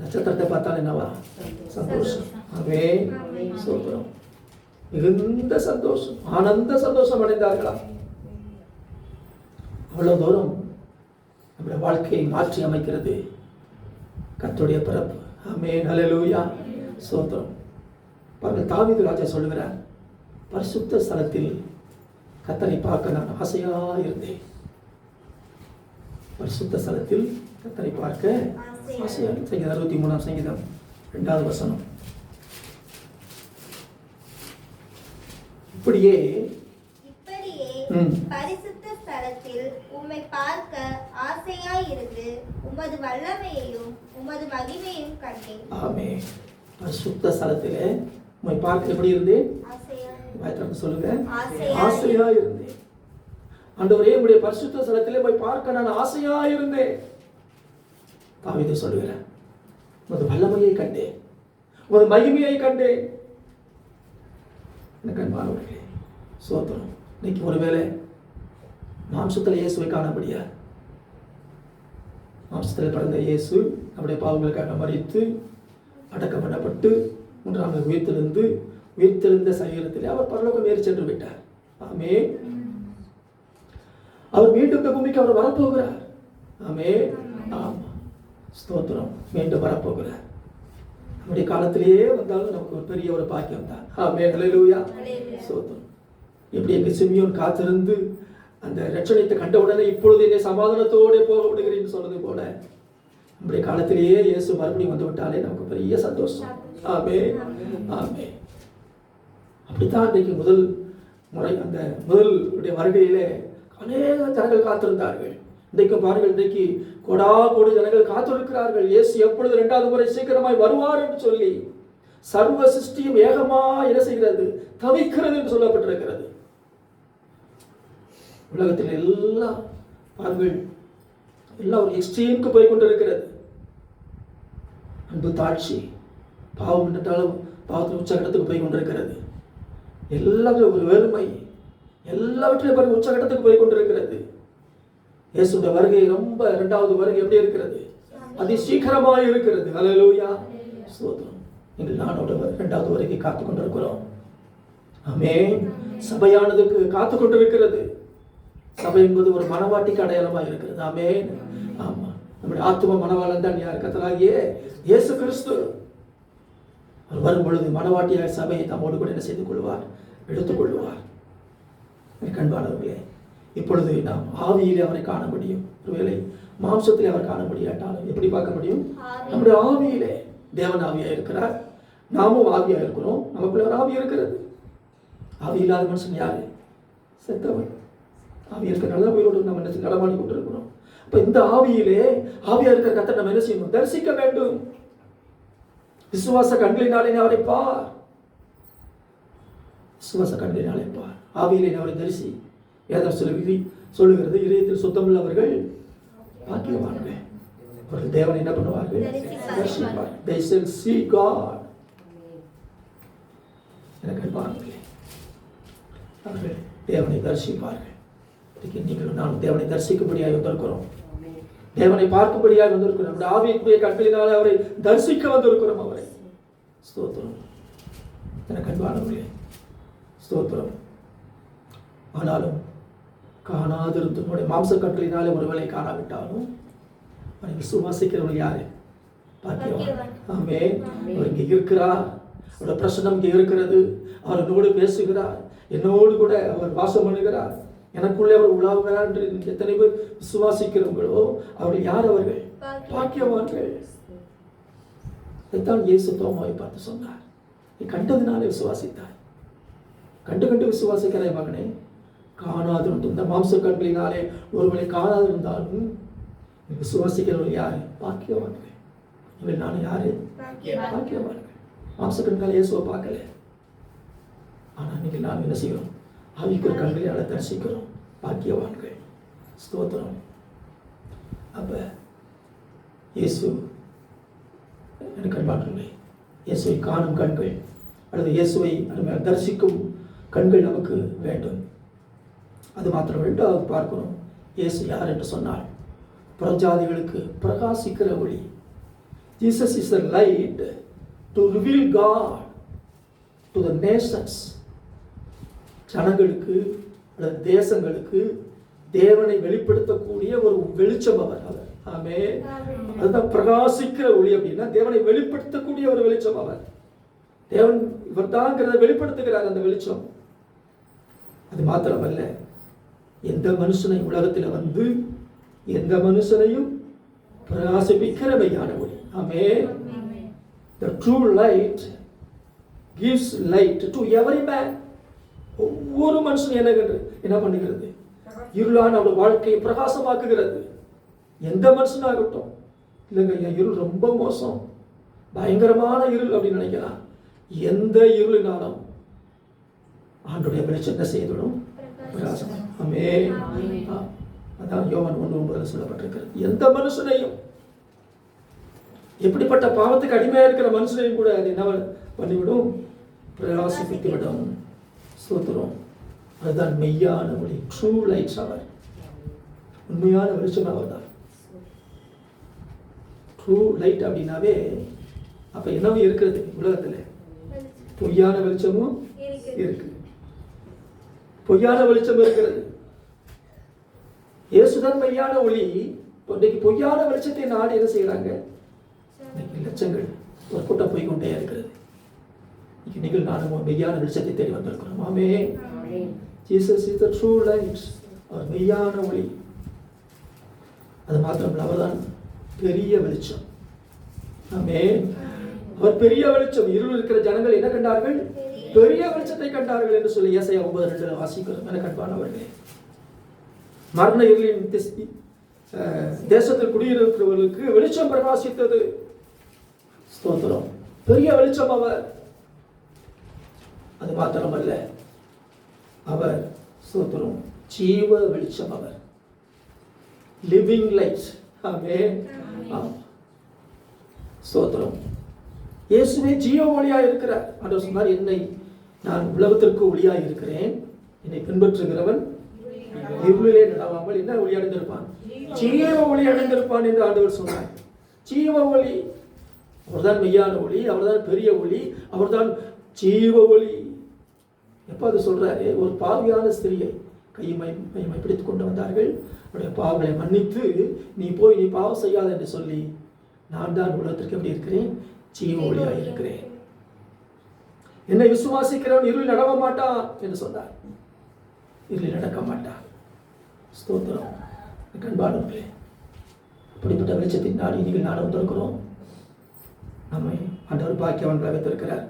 நட்சத்திரத்தை பார்த்தாலும் என்னவா? சந்தோஷம். ஆமென். சோத்திரம். மிகுந்த சந்தோஷம், ஆனந்த சந்தோஷம் அடைந்தார்களா? அவ்வளவு தூரம் நம்முடைய வாழ்க்கையை மாற்றி அமைக்கிறது கர்த்தருடைய பிறப்பு. ஆமென். ஹல்லேலூயா. ஸ்தோத்திரம். பாருங்கள், தாவீது ராஜா சொல்லுகிறார், பரிசுத்த ஸ்தலத்தில் கர்த்தரை பார்க்க நான் ஆசையா இருந்தேன். பரிசுத்த ஸ்தலத்தில் கர்த்தரை பார்க்க ஆசையா. சங்கீதம் 63ஆம் சங்கீதம் 2வது வசனம். இப்படியே பரிசுத்த ஸ்தலத்தில் உம்மை பார்க்க ஆசையாய் இருந்து உமது வல்லமையையும் உமது மகிமையையும் கண்டேன். ஆமென். பரிசுத்த ஸ்தலத்திலே உம்மை பார்க்க எப்படி இருந்தேன்? சொல்லுங்க, ஆசையா இருந்தேன். ஆண்டவரே, உம்முடைய பரிசுத்த ஸ்தலத்திலே போய் பார்க்க நான் ஆசையா இருந்தேன். தாவீது சொல்லுகிறார், உமது வல்லமையை கண்டேன், உமது மகிமையை கண்டேன். எனக்கு அன்பானவர்களே, சோத்திரம். இன்னைக்கு ஒருவேளை மாம்சத்தில் இயேசுவை காணப்படியா? மாம்சத்தில் பிறந்த இயேசு நம்முடைய பாவங்களுக்காக மரித்து அடக்கம் பண்ணப்பட்டு 3ஆம் நாள் உயிர்த்தெழுந்த சரீரத்திலே அவர் பரலோகம் ஏறி சென்று விட்டார். ஆமென். அவர் மீண்டும் இந்த பூமிக்கு அவர் வரப்போகிறார். ஆமென். ஆமா, ஸ்தோத்திரம். மீண்டும் வரப்போகிறார். நம்முடைய காலத்திலேயே வந்தாலும் நமக்கு ஒரு பெரிய ஒரு பாக்கியம் தான். ஆமென். ஹல்லேலூயா. ஸ்தோத்திரம். எப்படி எங்க சிமியோன் காத்திருந்து அந்த இரட்சணியத்தை கண்ட உடனே இப்பொழுது என்னை சமாதானத்தோடு போக விடுகிறேன்னு சொன்னது போல நம்முடைய காலத்திலேயே இயேசு மறுபடியும் வந்து விட்டாலே நமக்கு பெரிய சந்தோஷம். ஆமென். ஆமென். அப்படித்தான் இன்றைக்கு முதல் முறை அந்த முதலுடைய வருகையிலே அநேக ஜனங்கள் காத்திருந்தார்கள். இன்றைக்கு பாருங்கள், இன்றைக்கு கோடி ஜனங்கள் காத்திருக்கிறார்கள். இயேசு எப்பொழுது 2வது முறை சீக்கிரமாய் வருவார் என்று சொல்லி சர்வ சிருஷ்டியும் ஏகமாய் என்ன செய்கிறது? தவிக்கிறது என்று சொல்லப்பட்டிருக்கிறது. உலகத்தில் எல்லாம் பாருங்கள், எல்லாம் ஒரு எக்ஸ்ட்ரீமுக்கு போய் கொண்டிருக்கிறது. அன்பு தாட்சி, பாவம் என்றாலும் பாவத்தின் உச்சகட்டத்துக்கு போய் கொண்டிருக்கிறது. எல்லாமே ஒரு வெறுமை, எல்லாவற்றையும் பாருங்கள் உச்சகட்டத்துக்கு போய் கொண்டிருக்கிறது. இயேசுடைய வருகை ரொம்ப 2வது வருகை எப்படி இருக்கிறது? அதி சீக்கிரமாக இருக்கிறது. ஹல்லேலூயா. ஸ்தோத்திரம். நீங்கள் நானோட 2வது வருகை காத்துக் கொண்டிருக்கிறோம். ஆமென். சபையானதுக்கு காத்துக் கொண்டிருக்கிறது. சபை என்பது ஒரு மனவாட்டிக்கு அடையாளமாக இருக்கிறது. ஆமென். ஆமா, நம்முடைய ஆத்தும மனவாளன் தான் யார்? கர்த்தராகிய இயேசு கிறிஸ்து. அவர் வரும் பொழுது மனவாட்டியாக சபையை தம்மோடு கூட என்ன செய்து கொள்வார், எடுத்துக்கொள்வார். கண்பாளர்களே, இப்பொழுது நாம் ஆவியிலே அவரை காண முடியும். ஒருவேளை மாம்சத்திலே அவர் காண முடியாட்டாலும் எப்படி பார்க்க முடியும்? நம்முடைய ஆவியிலே. தேவன் ஆவியாக இருக்கிறார், நாமும் ஆவியாக இருக்கிறோம், நமக்குள்ள ஒரு ஆவி இருக்கிறது. ஆவி இல்லாத மனுஷன் யாரு? செத்தவன். ஆவி இருக்கிறனால உயிரோடு நம்ம என்ன நடமாடி கொண்டு இருக்கிறோம். அப்ப இந்த ஆவியிலே ஆவியாக இருக்கிற கர்த்தரை நம்ம என்ன செய்யணும்? தரிசிக்க வேண்டும். விசுவாச கண்களினாலே அவரை பார். விசுவாச கண்களினாலே பார். ஆவியிலே அவரை தரிசி. வேதம் சொல்லுகிறது, இதயத்தில் சுத்தமுள்ளவர்கள் பாக்கியவான்கள். அவர்கள் தேவனை என்ன பண்ணுவார்கள்? தரிசிப்பார்கள். They shall see God. எனக்கு பாருங்களே, அவர்கள் தேவனை தரிசிப்பார்கள். நீங்களும் நானும் தேவனை தரிசிக்கும்படியாக வந்திருக்கிறோம், தேவனை பார்க்கும்படியாக வந்திருக்கிறோம். நம்முடைய ஆவிக்குரிய கண்களினாலே அவரை தரிசிக்க வந்திருக்கிறோம். அவரை ஸ்தோத்திரம். எனக்கு அன்பானவர்களே, ஸ்தோத்திரம். ஆனாலும் காணாதிருந்து நம்முடைய மாம்ச கண்களினாலே ஒருவேளை காணாவிட்டாலும் அவரை விசுவாசிக்கிறவர்கள் யாரு? பாக்கியவான். ஆமென். அவர் இங்கே இருக்கிறார், அவருடைய பிரசன்னம் இங்கே இருக்கிறது. அவர் என்னோடு பேசுகிறார், என்னோடு கூட அவர் வாசம் பண்ணுகிறார், எனக்குள்ளே அவர் உலாவுகிறார் என்று எத்தனை பேர் விசுவாசிக்கிறவங்களோ அவர்கள் யார்? அவர்கள் பாக்கியவான்கள். இதைத்தான் இயேசு தோமாவை பார்த்து சொன்னார், நீ கண்டதினாலே விசுவாசித்தாய். கண்டு விசுவாசிக்கிறாய் மகனே. காணாது இந்த மாம்ச கண்களினாலே ஒருவரை காணாது இருந்தாலும் விசுவாசிக்கிறவர்கள் யாரு? பாக்கியவான்கள். இவள் நானும் யாரு? பாக்கியவான்கள். மாம்ச கண்கால இயேசுவை பார்க்கல, ஆனால் நீங்கள் நாம் என்ன செய்கிறோம்? ஆவிக்குரிய கண்களை தரிசிக்கிறோம். பாக்கியவான்கள். ஸ்தோத்திரம். அப்ப இயேசு எனக்கு அன்பானவர்களே, இயேசுவை காணும் கண்கள் அல்லது இயேசுவை தரிசிக்கும் கண்கள் நமக்கு வேண்டும். அது மாத்திரம் ரெண்டாவது பார்க்கணும், இயேசு யார் என்று சொன்னார்? புறஜாதிகளுக்கு பிரகாசிக்கிற ஒளி. Jesus is the light to reveal God to the nations. ஜனங்களுக்கு அல்லது தேசங்களுக்கு தேவனை வெளிப்படுத்தக்கூடிய ஒரு வெளிச்சம் அவர். ஆமென். அதுதான் பிரகாசிக்கிற ஒளி. அப்படின்னா தேவனை வெளிப்படுத்தக்கூடிய ஒரு வெளிச்சம் அவர். தேவன் இவர் தாங்கிறத வெளிப்படுத்துகிறார் அந்த வெளிச்சம். அது மாத்திரமல்ல, எந்த மனுஷனை உலகத்தில் வந்து எந்த மனுஷனையும் பிரகாசிப்பிக்கிற மெய்யான ஒளி. ஆமென். The true light gives light to every man. ஒவ்வொரு மனுஷனும் என்ன பண்ணுகிறது? இருளான அவருடைய வாழ்க்கையை பிரகாசமாக்குகிறது. எந்த மனுஷனாகட்டும். இல்லைங்க, என் இருள் ரொம்ப மோசம், பயங்கரமான இருள் அப்படின்னு நினைக்கலாம். எந்த இருளினாலும் ஆண்டுடைய வெளிச்சம் என்ன செய்யணும்? பிரகாசம். ஆமென். அதான் யோவான் 1:9 சொல்லப்பட்டிருக்கிறது. எந்த மனுஷனையும், எப்படிப்பட்ட பாவத்துக்கு அடிமையாக இருக்கிற மனுஷனையும் கூட அது என்ன பண்ணிவிடும்? பிரகாசிப்பித்து விடும். ஸ்தோத்திரம். அதுதான் மெய்யான ஒளி. ட்ரூ லைட்ஸ் அவர். உண்மையான வெளிச்சம் அவர் தான். ட்ரூ லைட் அப்படின்னாவே அப்ப என்னவோ இருக்கிறது உலகத்துல? பொய்யான வெளிச்சமும் இருக்கு. பொய்யான வெளிச்சம் இருக்கிறது. இயேசுதான் மெய்யான ஒளி. இன்னைக்கு பொய்யான வெளிச்சத்தை நாடு என்ன செய்யறாங்க? இன்னைக்கு லட்சங்கள் ஒரு கூட்டம் போய் கொண்டே இருக்கிறது. நீங்கள் நானும் மெய்யான வெளிச்சத்தை தேடி வந்திருக்கிறோம். ஆமென். Jesus is the true light. அவர் மெய்யான ஒளி. அது மாத்திரமல்ல, அவர்தான் பெரிய வெளிச்சம். ஆமென். அவர் பெரிய வெளிச்சம். இருள் இருக்கிற ஜனங்கள் என்ன கண்டார்கள்? பெரிய வெளிச்சத்தை கண்டார்கள் என்று சொல்லி ஏசாயா 9:2 வாசிக்கிறோம். என கண்பானவர்களே, மரண இருளின் தேசத்தில் குடியிருக்கிறவர்களுக்கு வெளிச்சம் பிரகாசித்தது. ஸ்தோத்திரம். பெரிய வெளிச்சம் அவர். அது மாத்திரமல்ல, அவர் ஸ்தோத்திரம் ஜீவ வெளிச்சம். அவர் லிவிங் லைட். ஆமென். ஸ்தோத்திரம். இயேசுவே ஜீவ ஒளியாக இருக்கிறார். ஆண்டவர் சொன்னார், என்னை நான் உலகத்திற்கு ஒளியாக இருக்கிறேன், என்னை பின்பற்றுகிறவன் இருளிலே நடவாமல் என்ன ஒளி அடைந்திருப்பான்? ஜீவ ஒளி அடைந்திருப்பான் என்று ஆண்டவர் சொன்னார். ஜீவ ஒளி. அவர்தான் மெய்யான ஒளி, அவர்தான் பெரிய ஒளி, அவர்தான் ஜீவ ஒளி. எப்போ அது சொல்றாரு? ஒரு பாவியான ஸ்திரியை கையை பிடித்துக் கொண்டு வந்தார்கள். அவருடைய பாவங்களை மன்னித்து, நீ போய் நீ பாவம் செய்யாத என்று சொல்லி, நான் தான் உலகத்திற்கு எப்படி இருக்கிறேன்? ஜீவ ஒளியாக இருக்கிறேன். என்னை விசுவாசிக்கிறவன் இருளில் நடக்க மாட்டான் என்று சொன்னார். இருளில் நடக்க மாட்டான். ஸ்தோத்திரம். கண்பாளர்களே, அப்படிப்பட்ட வெளிச்சத்தின் நாடி நீங்கள் நாடு வந்திருக்கிறோம். நம்மை ஆண்டவர் பாக்கியவான்களாக வைத்திருக்கிறார்.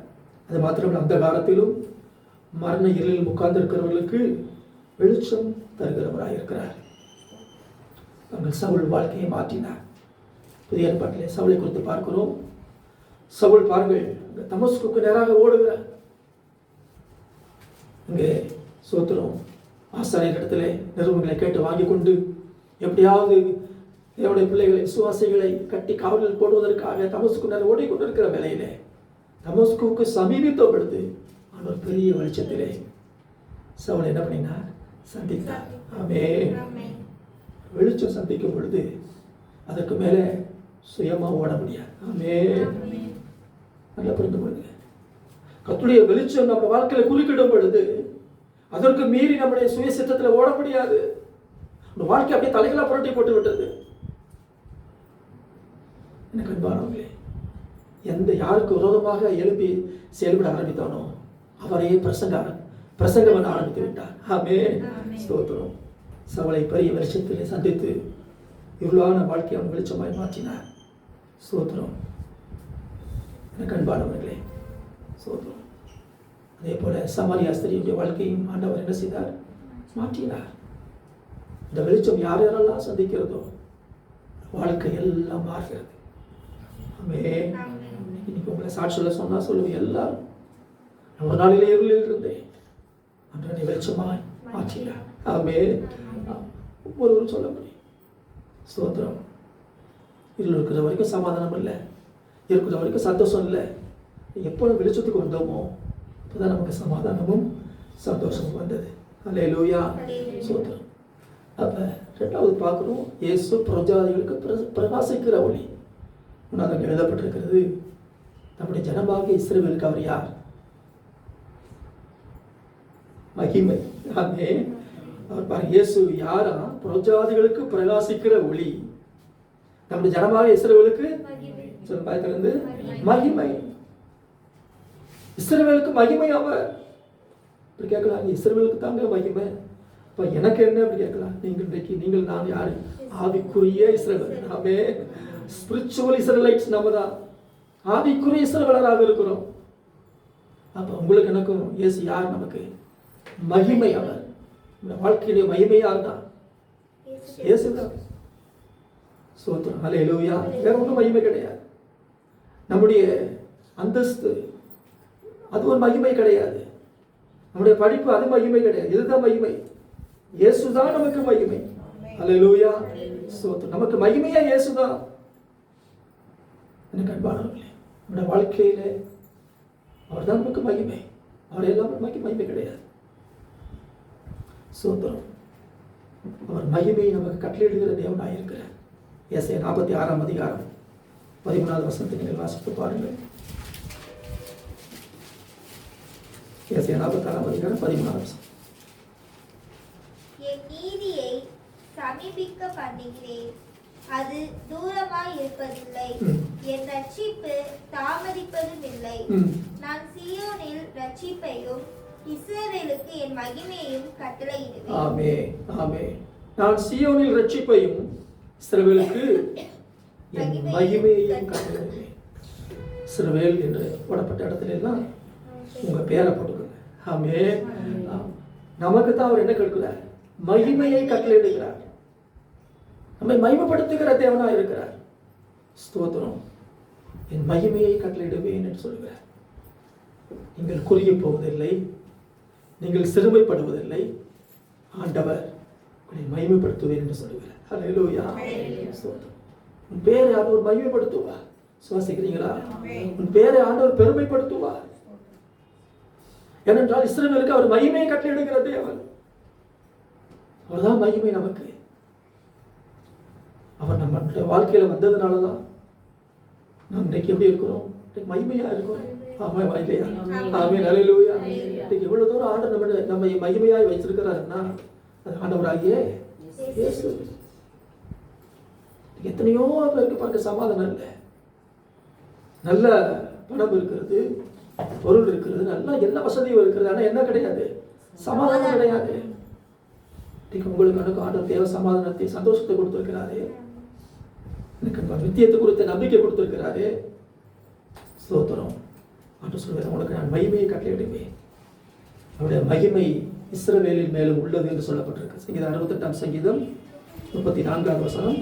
அது மாத்திரமல்ல, அந்த காலத்திலும் மரண இருளில் உட்கார்ந்திருக்கிறவர்களுக்கு வெளிச்சம் தருகிறவராக இருக்கிறார். நாங்கள் சவுல் வாழ்க்கையை மாற்றினார். புதிய ஏற்பாட்டிலே சவுலை குறித்து பார்க்கிறோம். சவுல் பாருங்கள், தமஸ்குக்கு நேராக ஓடுகிறார். இங்கே சோத்திரம் ஆசாரியர் இடத்திலே நிறுவனங்களை கேட்டு வாங்கி கொண்டு எப்படியாவது தேவனுடைய பிள்ளைகளை விசுவாசிகளை கட்டி காவலில் போடுவதற்காக தமஸ்கு நேரம் ஓடிக்கொண்டிருக்கிற வேலையிலே தமஸ்குவுக்கு சமீபித்த பொழுது ஒரு பெரிய வெளிச்சத்திலே சவுல் என்ன பண்ணினார்? சந்தித்தார். ஆமென். வெளிச்சம் சந்திக்கும் பொழுது அதற்கு மேலே சுயமா ஓட முடியாது. ஆமென். நல்லா புரிந்து கொள்ளுங்க. கர்த்தருடைய வெளிச்சம் நம்ம வாழ்க்கையில குறுக்கிடும் பொழுது அதற்கு மீறி நம்முடைய சுய சித்தத்தில் ஓட முடியாது. நம்ம வாழ்க்கை அப்படியே தலைகளா புரட்டி போட்டு விட்டது. எனக்கு அன்பானவர்களே, யாருக்கு விரோதமாக எழுப்பி செயல்பட ஆரம்பித்தானோ அவரையே பிரசங்கம் ஆரம்பித்து விட்டார். ஆமென். ஸ்தோத்திரம். சவுலை பெரிய வெளிச்சத்திலே சந்தித்து இருளான வாழ்க்கையை அவன் வெளிச்சமாய் மாற்றினார். ஸ்தோத்திரம். எனக்கு அன்பானவர்களே, ஸ்தோத்திரம். அதே போல சமாரியா ஸ்திரீயுடைய வாழ்க்கையும் ஆண்டவர் என்ன செய்தார்? மாற்றினார். இந்த வெளிச்சம் யார் யாரெல்லாம் சந்திக்கிறதோ வாழ்க்கை எல்லாம் மாறுகிறது. ஆமென். இன்னைக்கு உங்களை சாட்சியில் சொன்னா சொல்லுவேன், எல்லாரும் ஒரு நாளிலே இருளில் இருந்தேன் அன்றனை வெளிச்சமாய் மாற்றினார். ஆமென். ஒவ்வொருவரும் சொல்ல முடியும். ஸ்தோத்திரம். இருள் இருக்கிற வரைக்கும் சமாதானம் இல்லை, இருக்கிற வரைக்கும் சந்தோஷம் இல்லை. எப்போ வெளிச்சத்துக்கு வந்தோமோ அப்போதான் நமக்கு சமாதானமும் சந்தோஷமும் வந்தது. அல்லேலூயா. ஸ்தோத்திரம். அப்ப ரெண்டாவது பார்க்கிறோம், இயேசு பிரஜாதிகளுக்கு பிரகாசிக்கிற ஒளி. உனக்கு எழுதப்பட்டிருக்கிறது, நம்முடைய ஜனமாக இஸ்ரவேலுக்கு அவர் யார்? மகிமை. ஆமென். அவர் பாருங்க, இயேசு யாரா? பிரஜாதிகளுக்கு பிரகாசிக்கிற ஒளி. நம்முடைய ஜனமாக இஸ்ரவேலுக்கு சொல்லிருந்து மகிமை. இஸ்ரவேலுக்கு மகிமை அவர். இப்படி கேட்கலாம், இஸ்ரவேலுக்கு தாங்க மகிமை, இப்போ எனக்கு என்ன அப்படி கேட்கலாம். நீங்கள் நான் யாரு? ஆவிக்குரிய இஸ்ரவேல். ஆமென். ஸ்பிரிச்சுவல் இஸ்ரவேலைட்ஸ் நம்ம தான். ஆவிக்குரிய இஸ்ரவேலராக இருக்கிறோம். அப்போ உங்களுக்கு எனக்கும் இயேசு யார்? நமக்கு மகிமை அவர். இந்த வாழ்க்கையுடைய மகிமை யார் தான்? இயேசு தான். ஸ்தோத்திரம். அல்லேலூயா. வேற ஒன்றும் மகிமை கிடையாது. நம்முடைய அந்தஸ்து அது ஒரு மகிமை கிடையாது. நம்முடைய படிப்பு அது மகிமை கிடையாது. இதுதான் மகிமை. இயேசுதான் நமக்கு மகிமை. அல்லேலூயா. ஸ்தோத்திரம். நமக்கு மகிமையா இயேசுதான். எனக்கு அன்பானவர்களே, நம்முடைய வாழ்க்கையிலே அவர் தான் நமக்கு மகிமை. அவர் எல்லாம் மகிமை கிடையாது. ஸ்தோத்திரம். அவர் மகிமையை நமக்கு கட்டளையிடுகிற தேவனாக இருக்கிறார். ஏசாயா 46 அதிகாரம் 13வது வசனத்தை நீங்கள் வாசித்து பாருங்கள். ஏசாயா 46 அதிகாரம் 13வது வசனம். என் நீதியை சமீபிக்க பண்ணுகிறேன், அது தூரமாய் இருப்பதில்லை. என் ரட்சிப்பு தாமதிப்பதும் இல்லை. நான் சீயோனில் ரட்சிப்பையும் இஸ்ரவேலுக்கு என் மகிமையையும் கட்டளையிடுவேன். ஆமென். ஆமென். நான் சீயோனில் ரட்சிப்பையும் இஸ்ரவேலுக்கு என் மகிமையையும் கட்டளையிடுவேன். இஸ்ரவேல் என்று போடப்பட்ட இடத்துல எல்லாம் உங்க பேரை போட்டுக்கோங்க. ஆமென். நமக்கு தான் அவர் என்ன கேட்கிறார்? மகிமையை கட்டளையிடுகிறார். நம்மை மகிமைப்படுத்துகிற தேவனாக இருக்கிறார். ஸ்தோத்திரம். என் மகிமையை கட்டளையிடுவேன் என்று சொல்கிறார். நீங்கள் குறுகி போவதில்லை, நீங்கள் சிறுமைப்படுவதில்லை. ஆண்டவர் உங்களை மகிமைப்படுத்துவேன் என்று சொல்கிறார். அல்லேலூயா. ஸ்தோத்திரம். உன் பேரை ஆண்டவர் மகிமைப்படுத்துவார். சுவாசிக்கிறீங்களா? உன் பேரை ஆண்டவர் பெருமைப்படுத்துவார். ஏனென்றால் இஸ்ரவேலுக்கு அவர் மகிமையை கட்டளையிடுகிற தேவன். அவர்தான் மகிமை நமக்கு. அவர் நம்மளுடைய வாழ்க்கையில வந்ததுனாலதான் நாம் இன்றைக்கு எப்படி இருக்கிறோம்? மகிமையா இருக்கிறோம். ஆமா, இல்லையா? ஆமென். அல்லேலூயா. இன்னைக்கு இவ்வளவு தூரம் ஆண்டவர் நம்மை மகிமையாய் வைத்திருக்கிறாருன்னா அது ஆண்டவராகிய இயேசு. எத்தனையோ பேருக்கு பார்க்க சமாதானம் இல்லை. நல்ல பணம் இருக்கிறது, பொருள் இருக்கிறது, நல்லா எல்லா வசதியும் இருக்கிறது, ஆனால் என்ன கிடையாது? சமாதானம் கிடையாது. உங்களுக்கு எனக்கு ஆண்டவர் தேவ சமாதானத்தை, சந்தோஷத்தை கொடுத்திருக்கிறாரு. எனக்கு நித்தியத்தை குறித்த நம்பிக்கை கொடுத்திருக்கிறாரு. ஸ்தோத்திரம். ஆண்டவர் சொல்லுவார், உனக்கு நான் மகிமையை கட்டளையிடுவேன். அவருடைய மகிமை இஸ்ரவேலின் மேலும் உள்ளது என்று சொல்லப்பட்டிருக்கு. சங்கீதம் 68 சங்கீதம் 34 வசனம்.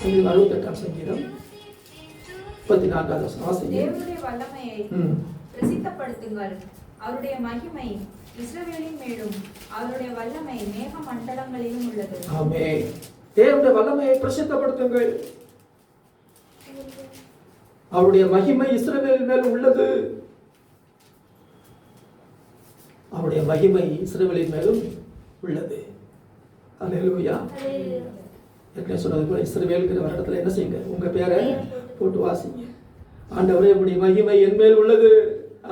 சங்கீதம் 68 சங்கீதம் 34 வசனம். தேவனுடைய வல்லமையை பிரசித்தப்படுத்துங்கள். அவருடைய மகிமை இஸ்ரவேலின் மேலும் அவருடைய வல்லமை மேக மண்டலங்களிலும் உள்ளது. ஆமென். தேவனுடைய வல்லமையை பிரசித்தப்படுத்துங்கள். அவருடைய மகிமை இஸ்ரவேலின் மேல் உள்ளது. அவருடைய மகிமை இஸ்ரவேலின் மேலும் உள்ளது. அல்லேலூயா. ஏற்கனவே சொன்னது போல இஸ்ரவேலுங்கிற வருடத்துல என்ன செய்யுங்க? உங்க பேரை போட்டு வாசிங்க. ஆண்டவரே, உம்முடைய மகிமை என் மேல் உள்ளது.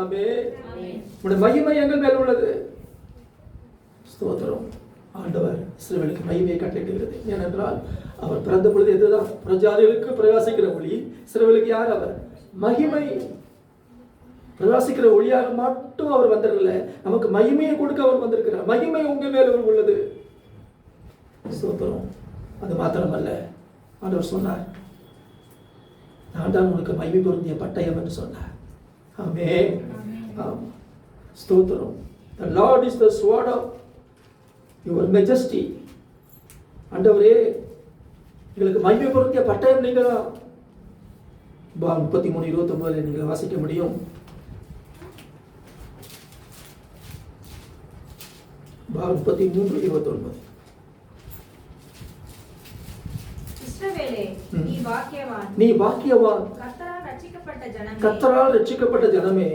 ஆமென். உம்முடைய மகிமை எங்கள் மேல் உள்ளது. ஸ்தோத்திரம். ஆண்டவர் இஸ்ரவேலுக்கு மகிமையை கட்டளையிடுகிறது. ஏனென்றால் அவர் பிறந்த பொழுது எதுதான்? பிரஜாதிகளுக்கு பிரகாசிக்கிற ஒளி. இஸ்ரவேலுக்கு யார் அவர்? மகிமை. பிரகாசிக்கிற ஒளியாக மட்டும் அவர் வந்திருக்கல, நமக்கு மகிமையை கொடுக்க அவர் வந்திருக்கிறார். மகிமை உங்க மேல் உள்ளது. ஸ்தோத்திரம். அது மாத்திரமல்ல, ஆண்டவர் சொன்னார், நான் தான் உனக்கு மகிமை பொருந்திய பட்டயம் என்று சொன்னார். ஆமென். ஸ்தோத்திரம். The Lord is the sword of your majesty. ஆண்டவரே, எங்களுக்கு மகிமை பொருந்திய பட்டயம் நீங்க தான். 33:29 நீங்கள் வாசிக்க முடியும். 33:29. இஸ்ரவேலே, நீ பாக்கியவான். கர்த்தரால் ரட்சிக்கப்பட்ட ஜனமே, கர்த்தரால் ரட்சிக்கப்பட்ட ஜனமே,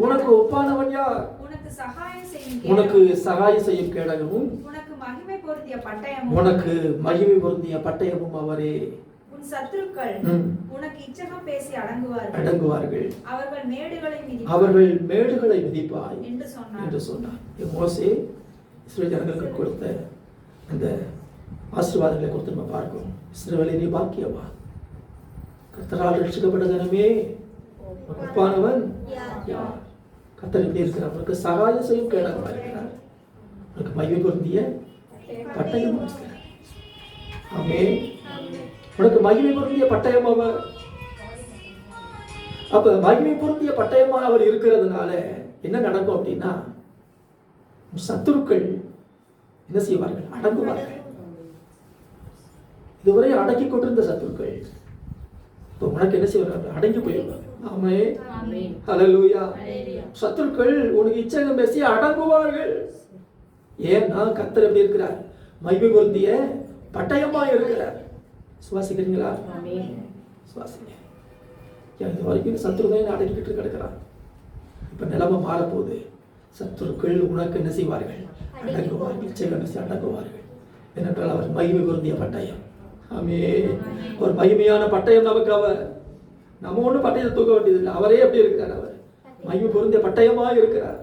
உனக்கு ஒப்பானவன் யார்? உனக்கு சகாயம் செய்யும் கேடகமும் உனக்கு மகிமை பொருந்திய பட்டயமும், உனக்கு மகிமை பொருந்திய பட்டயமும் அவரே. உன் சத்துருக்கள் உனக்கு இச்சகம் பேசி அடங்குவார்கள். அவர்கள் மேடுகளை மிதிப்பாய் என்று சொன்னார். மோசே இஸ்ரவேல் ஜனங்களுக்கு கொடுத்த அந்த ஆசீர்வாதங்களை கொடுத்து நம்ம பார்க்கிறோம். இஸ்ரவேலே, நீ பாக்கியவா. கர்த்தரால் ரட்சிக்கப்பட்ட ஜனமே, ஒப்பானவன் யார்? கர்த்தர் எப்படி இருக்கிறார்? உனக்கு சகாயம் செய்யும் கேடகமாக இருக்கிறார். உனக்கு மகிமை பொருந்திய பட்டயம் இருக்கிறார். ஆமென். உனக்கு மகிமை பொருந்திய பட்டயம் அவர். அப்ப மகிமை பொருந்திய பட்டயமா அவர் இருக்கிறதுனால என்ன நடக்கும் அப்படின்னா, சத்துருக்கள் என்ன செய்வார்கள்? அடங்குவார்கள். இதுவரை அடக்கி கொண்டிருந்த சத்துருக்கள் இப்ப உனக்கு என்ன செய்வார்கள்? அடங்கி போயிடுவாங்க. ஆமென். ஹல்லேலூயா. சத்துருக்கள் உனக்கு இச்சகம் பேசி அடங்குவார்கள். ஏன்னா கர்த்தர் எப்படி இருக்கிறார்? மகிமை பொருந்திய பட்டயமா இருக்கிறார். சுவாசிக்கிறீங்களா? சுவாசிங்க. இது வரைக்கும் சத்துருதான் அடக்கிட்டு கிடக்கிறான். இப்ப நிலைமை மாறப்போகுது. சத்துருக்கள் உனக்கு என்ன செய்வார்கள்? அடங்குவார்கள். இச்சகம் பேசி அடங்குவார்கள். ஏனென்றால் அவர் மகிமை பொருந்திய பட்டயம். ஆமென். ஒரு மகிமையான பட்டயம் நமக்கு அவர். நம்ம ஒன்றும் பட்டயத்தை தூக்க வேண்டியதில்லை. அவரே எப்படி இருக்கிறார்? அவர் மகிமை பொருந்திய பட்டயமா இருக்கிறார்.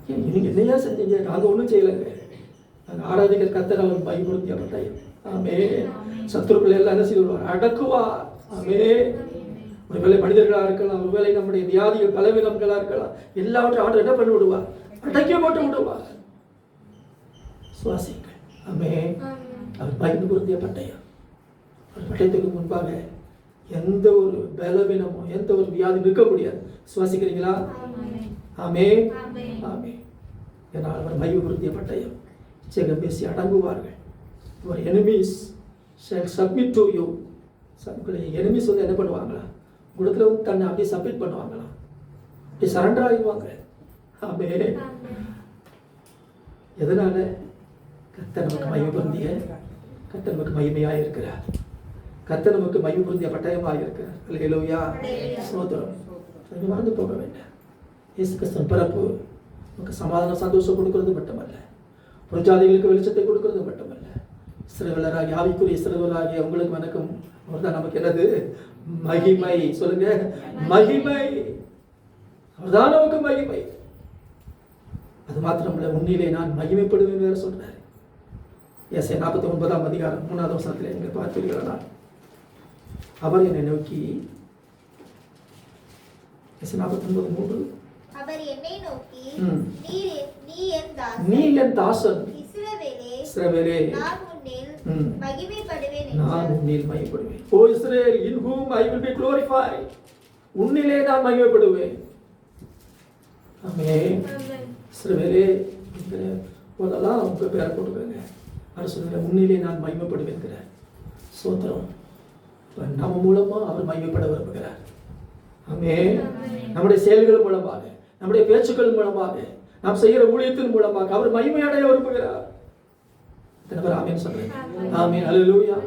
நீங்க என்னையா செஞ்சீங்க? நாங்க ஒன்றும் செய்யலைங்க. நாங்க ஆராதிக்கிற கர்த்தர் அவர் மகிமை பொருந்திய பட்டயம். ஆமென். சத்துருக்கள் எல்லாம் என்ன செய்வார்? அடக்குவார். ஆமென். ஒருவேளை மனிதர்களா இருக்கலாம், ஒருவேளை நம்முடைய வியாதிகள் பலவீனங்களா இருக்கலாம், எல்லாவற்றையும் ஆண்டவர் என்ன பண்ணி விடுவார்? அடக்கி போட்டு விடுவார். சுவாசிங்கள். ஆமென். அவர் மகிமை பொருந்திய பட்டயம். அவர் பட்டயத்துக்கு முன்பாக எந்த ஒரு பலவீனமோ எந்த ஒரு வியாதி நிற்க முடியாது. சுவாசிக்கிறீங்களா? ஆமென். ஆமென். ஏனால் அவர் மகிமை பொருந்திய பட்டயம். இச்சகம் பேசி அடங்குவார்கள். your enemies shall submit to you. Enemies வந்து என்ன பண்ணுவாங்களா? உங்களிடத்துல வந்து தன்னை அப்படியே சப்மிட் பண்ணுவாங்களா? அப்படியே சரண்டர் ஆகிடுவாங்க. ஆமென். எதனால? கர்த்தர் நமக்கு மகிமை பொருந்திய, கர்த்தர் நமக்கு மகிமையாக இருக்கிறார். கர்த்தர் நமக்கு மகிமை பொருந்திய பட்டயமாக இருக்கிறார். அல்லேலூயா. ஸ்தோத்திரம். மறந்து போக வேண்டாம். இயேசு கிறிஸ்துவின் பிறப்பு நமக்கு சமாதான சந்தோஷம் கொடுக்கிறது மட்டுமல்ல, புறஜாதிகளுக்கு வெளிச்சத்தை கொடுக்கிறது மட்டுமல்ல, இஸ்ரவேலராகி ஆவிக்குரிய இஸ்ரவேலராகி உங்களுக்கு வணக்கம். அவர்தான் நமக்கு என்னது? மகிமை. சொல்லுங்க, மகிமை. அவர்தான் நமக்கு மகிமை. அது மாத்திரமல்ல, உன்னிலே நான் மகிமைப்படுவேன் வேற சொல்றாரு. ஏசாயா 49ஆம் அதிகாரம் 3வது வசனத்தில் நீங்கள் பார்ப்பீர்களா, அவர் என்னை நோக்கி, ஏசாயா 49:3, அவர் என்னை நோக்கி, ம். நீ என் தாசன். நீ என் தாசன் இஸ்ரவேலே, இஸ்ரவேலே, நான் உன்னில் ம். மகிமைப்படுவேன் நான் என்றார். உன்னில் மகிமைப்படுவேன். ஓ இஸ்ரவேல், in whom I will be glorified. உன்னிலே நான் மகிமைப்படுவேன். ஆமென். இஸ்ரவேலே என்கிற போதெல்லாம் உங்க பேரை போட்டுக்கோங்க. அவர் சொல்லுங்க, உன்னிலே நான் மகிமைப்படுவேன்கிற சோத்திரம். நம்ம மூலமா அவர் மகிமைப்பட விரும்புகிறார். ஆமென். நம்முடைய செயல்கள் மூலமாக, நம்முடைய பேச்சுக்கள் மூலமாக, நாம் செய்கிற ஊழியத்தின் மூலமாக அவர் மகிமை அடைய விரும்புகிறார். எத்தனை பேர் ஆமென் சொல்றேன்? ஆமென். அல்லேலூயா.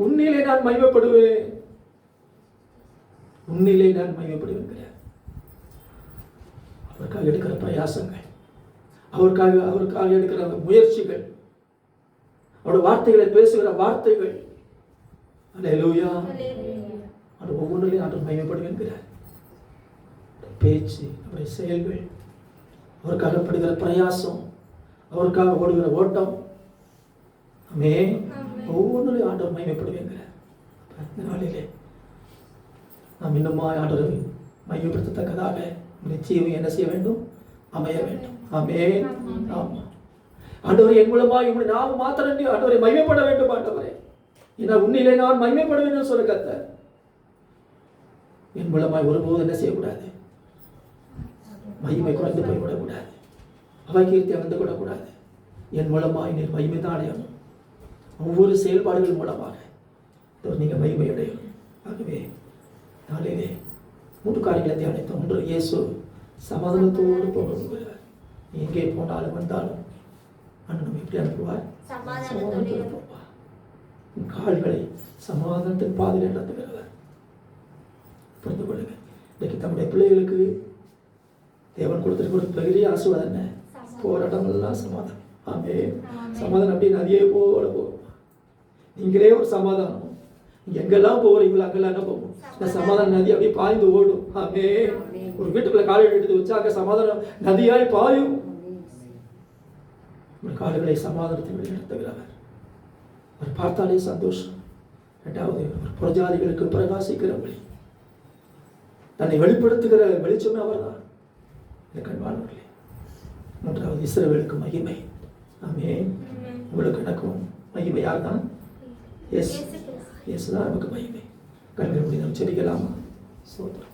உன்னிலே நான் மகிமைப்படுவேன், உன்னிலே நான் மகிமைப்படுவேன்கிறார். அவருக்காக எடுக்கிற பிரயாசங்கள், அவருக்காக எடுக்கிற முயற்சிகள், அவருடைய வார்த்தைகளை பேசுகிற வார்த்தைகள், அல்லேலூயா, அது ஒவ்வொன்றிலையும் ஆண்டு மகிமைப்படுவேன்கிறார். பேச்சு, அவருடைய செயல்கள், அவருக்காக படுகிற பிரயாசம், அவருக்காக ஓடுகிற ஓட்டம், ஆமென், ஒவ்வொன்றிலையும் ஆண்டவர் மகிமைப்படுவேன்கிறார். இந்த நாளிலே நாம் இன்னுமா ஆண்டவரை மகிமைப்படுத்தத்தக்கதாக நிச்சயம் என்ன செய்ய வேண்டும்? அமைய வேண்டும். ஆமென். ஆமா. ஆண்டவரே, என் மூலமாக உங்களுடைய நாமம் மாத்திரம் ஆண்டவரை மகிமைப்பட வேண்டும். ஆண்டவரே, ஏன்னா உன்னிலே நான் மகிமைப்படுவேன் என்று சொல்ல கர்த்தர். என் மூலமாய் ஒருபோது என்ன செய்யக்கூடாது? மகிமை குறைந்து போய்விடக்கூடாது, அவைகீர்த்தி அகந்து விடக்கூடாது. என் மூலமாய் நீர் மகிமை தான் அடையணும். ஒவ்வொரு செயல்பாடுகள் மூலமாக நீங்கள் மகிமை அடையணும். ஆகவே நாளிலே 3 காரியங்களை தியானித்தோம். ஒன்று, இயேசு சமாதானத்தோடு போக விரும்புகிறார். எங்கே போனாலும் வந்தாலும் அண்ணன் நம்ம எப்படி அனுப்புவார்? சமாதானத்தோடு போவார். கால்களை சமாதானத்தின் பாதையில் நடத்துகிறவர். புரிந்து கொள்ளுங்க. இன்றைக்கு தம்முடைய பிள்ளைகளுக்கு தேவன் கொடுத்திருக்க ஒரு பெரிய ஆசீர்வாதம் என்ன? போராட்டம் எல்லாம் சமாதானம். ஆமென். சமாதானம் அப்படி நதியே போல போகும். நீங்களே ஒரு சமாதானம். எங்கெல்லாம் போகிறீங்களோ அங்கெல்லாம் என்ன போகும்? இந்த சமாதான நதி அப்படியே பாய்ந்து ஓடும். ஆமென். ஒரு வீட்டுக்குள்ள காலை எடுத்து வச்சா அங்க சமாதானம் நதியாய் பாயும். கால்களை சமாதானத்தை நடத்துகிறவர். அவர் பார்த்தாலே சந்தோஷம். 2வது, புறஜாதிகளுக்கு பிரகாசிக்கிற வழி, தன்னை வெளிப்படுத்துகிற வெளிச்சமே அவர்தான். கண்பானவர்களே, 3வது, இஸ்ரவேலுக்கு மகிமை. ஆமென். உங்களுக்கு எனக்கும் மகிமை யார் தான்? இயேசுதான் நமக்கு மகிமை. கண்களை மூடி நாம் செபிக்கலாமா? ஸ்தோத்திரம்.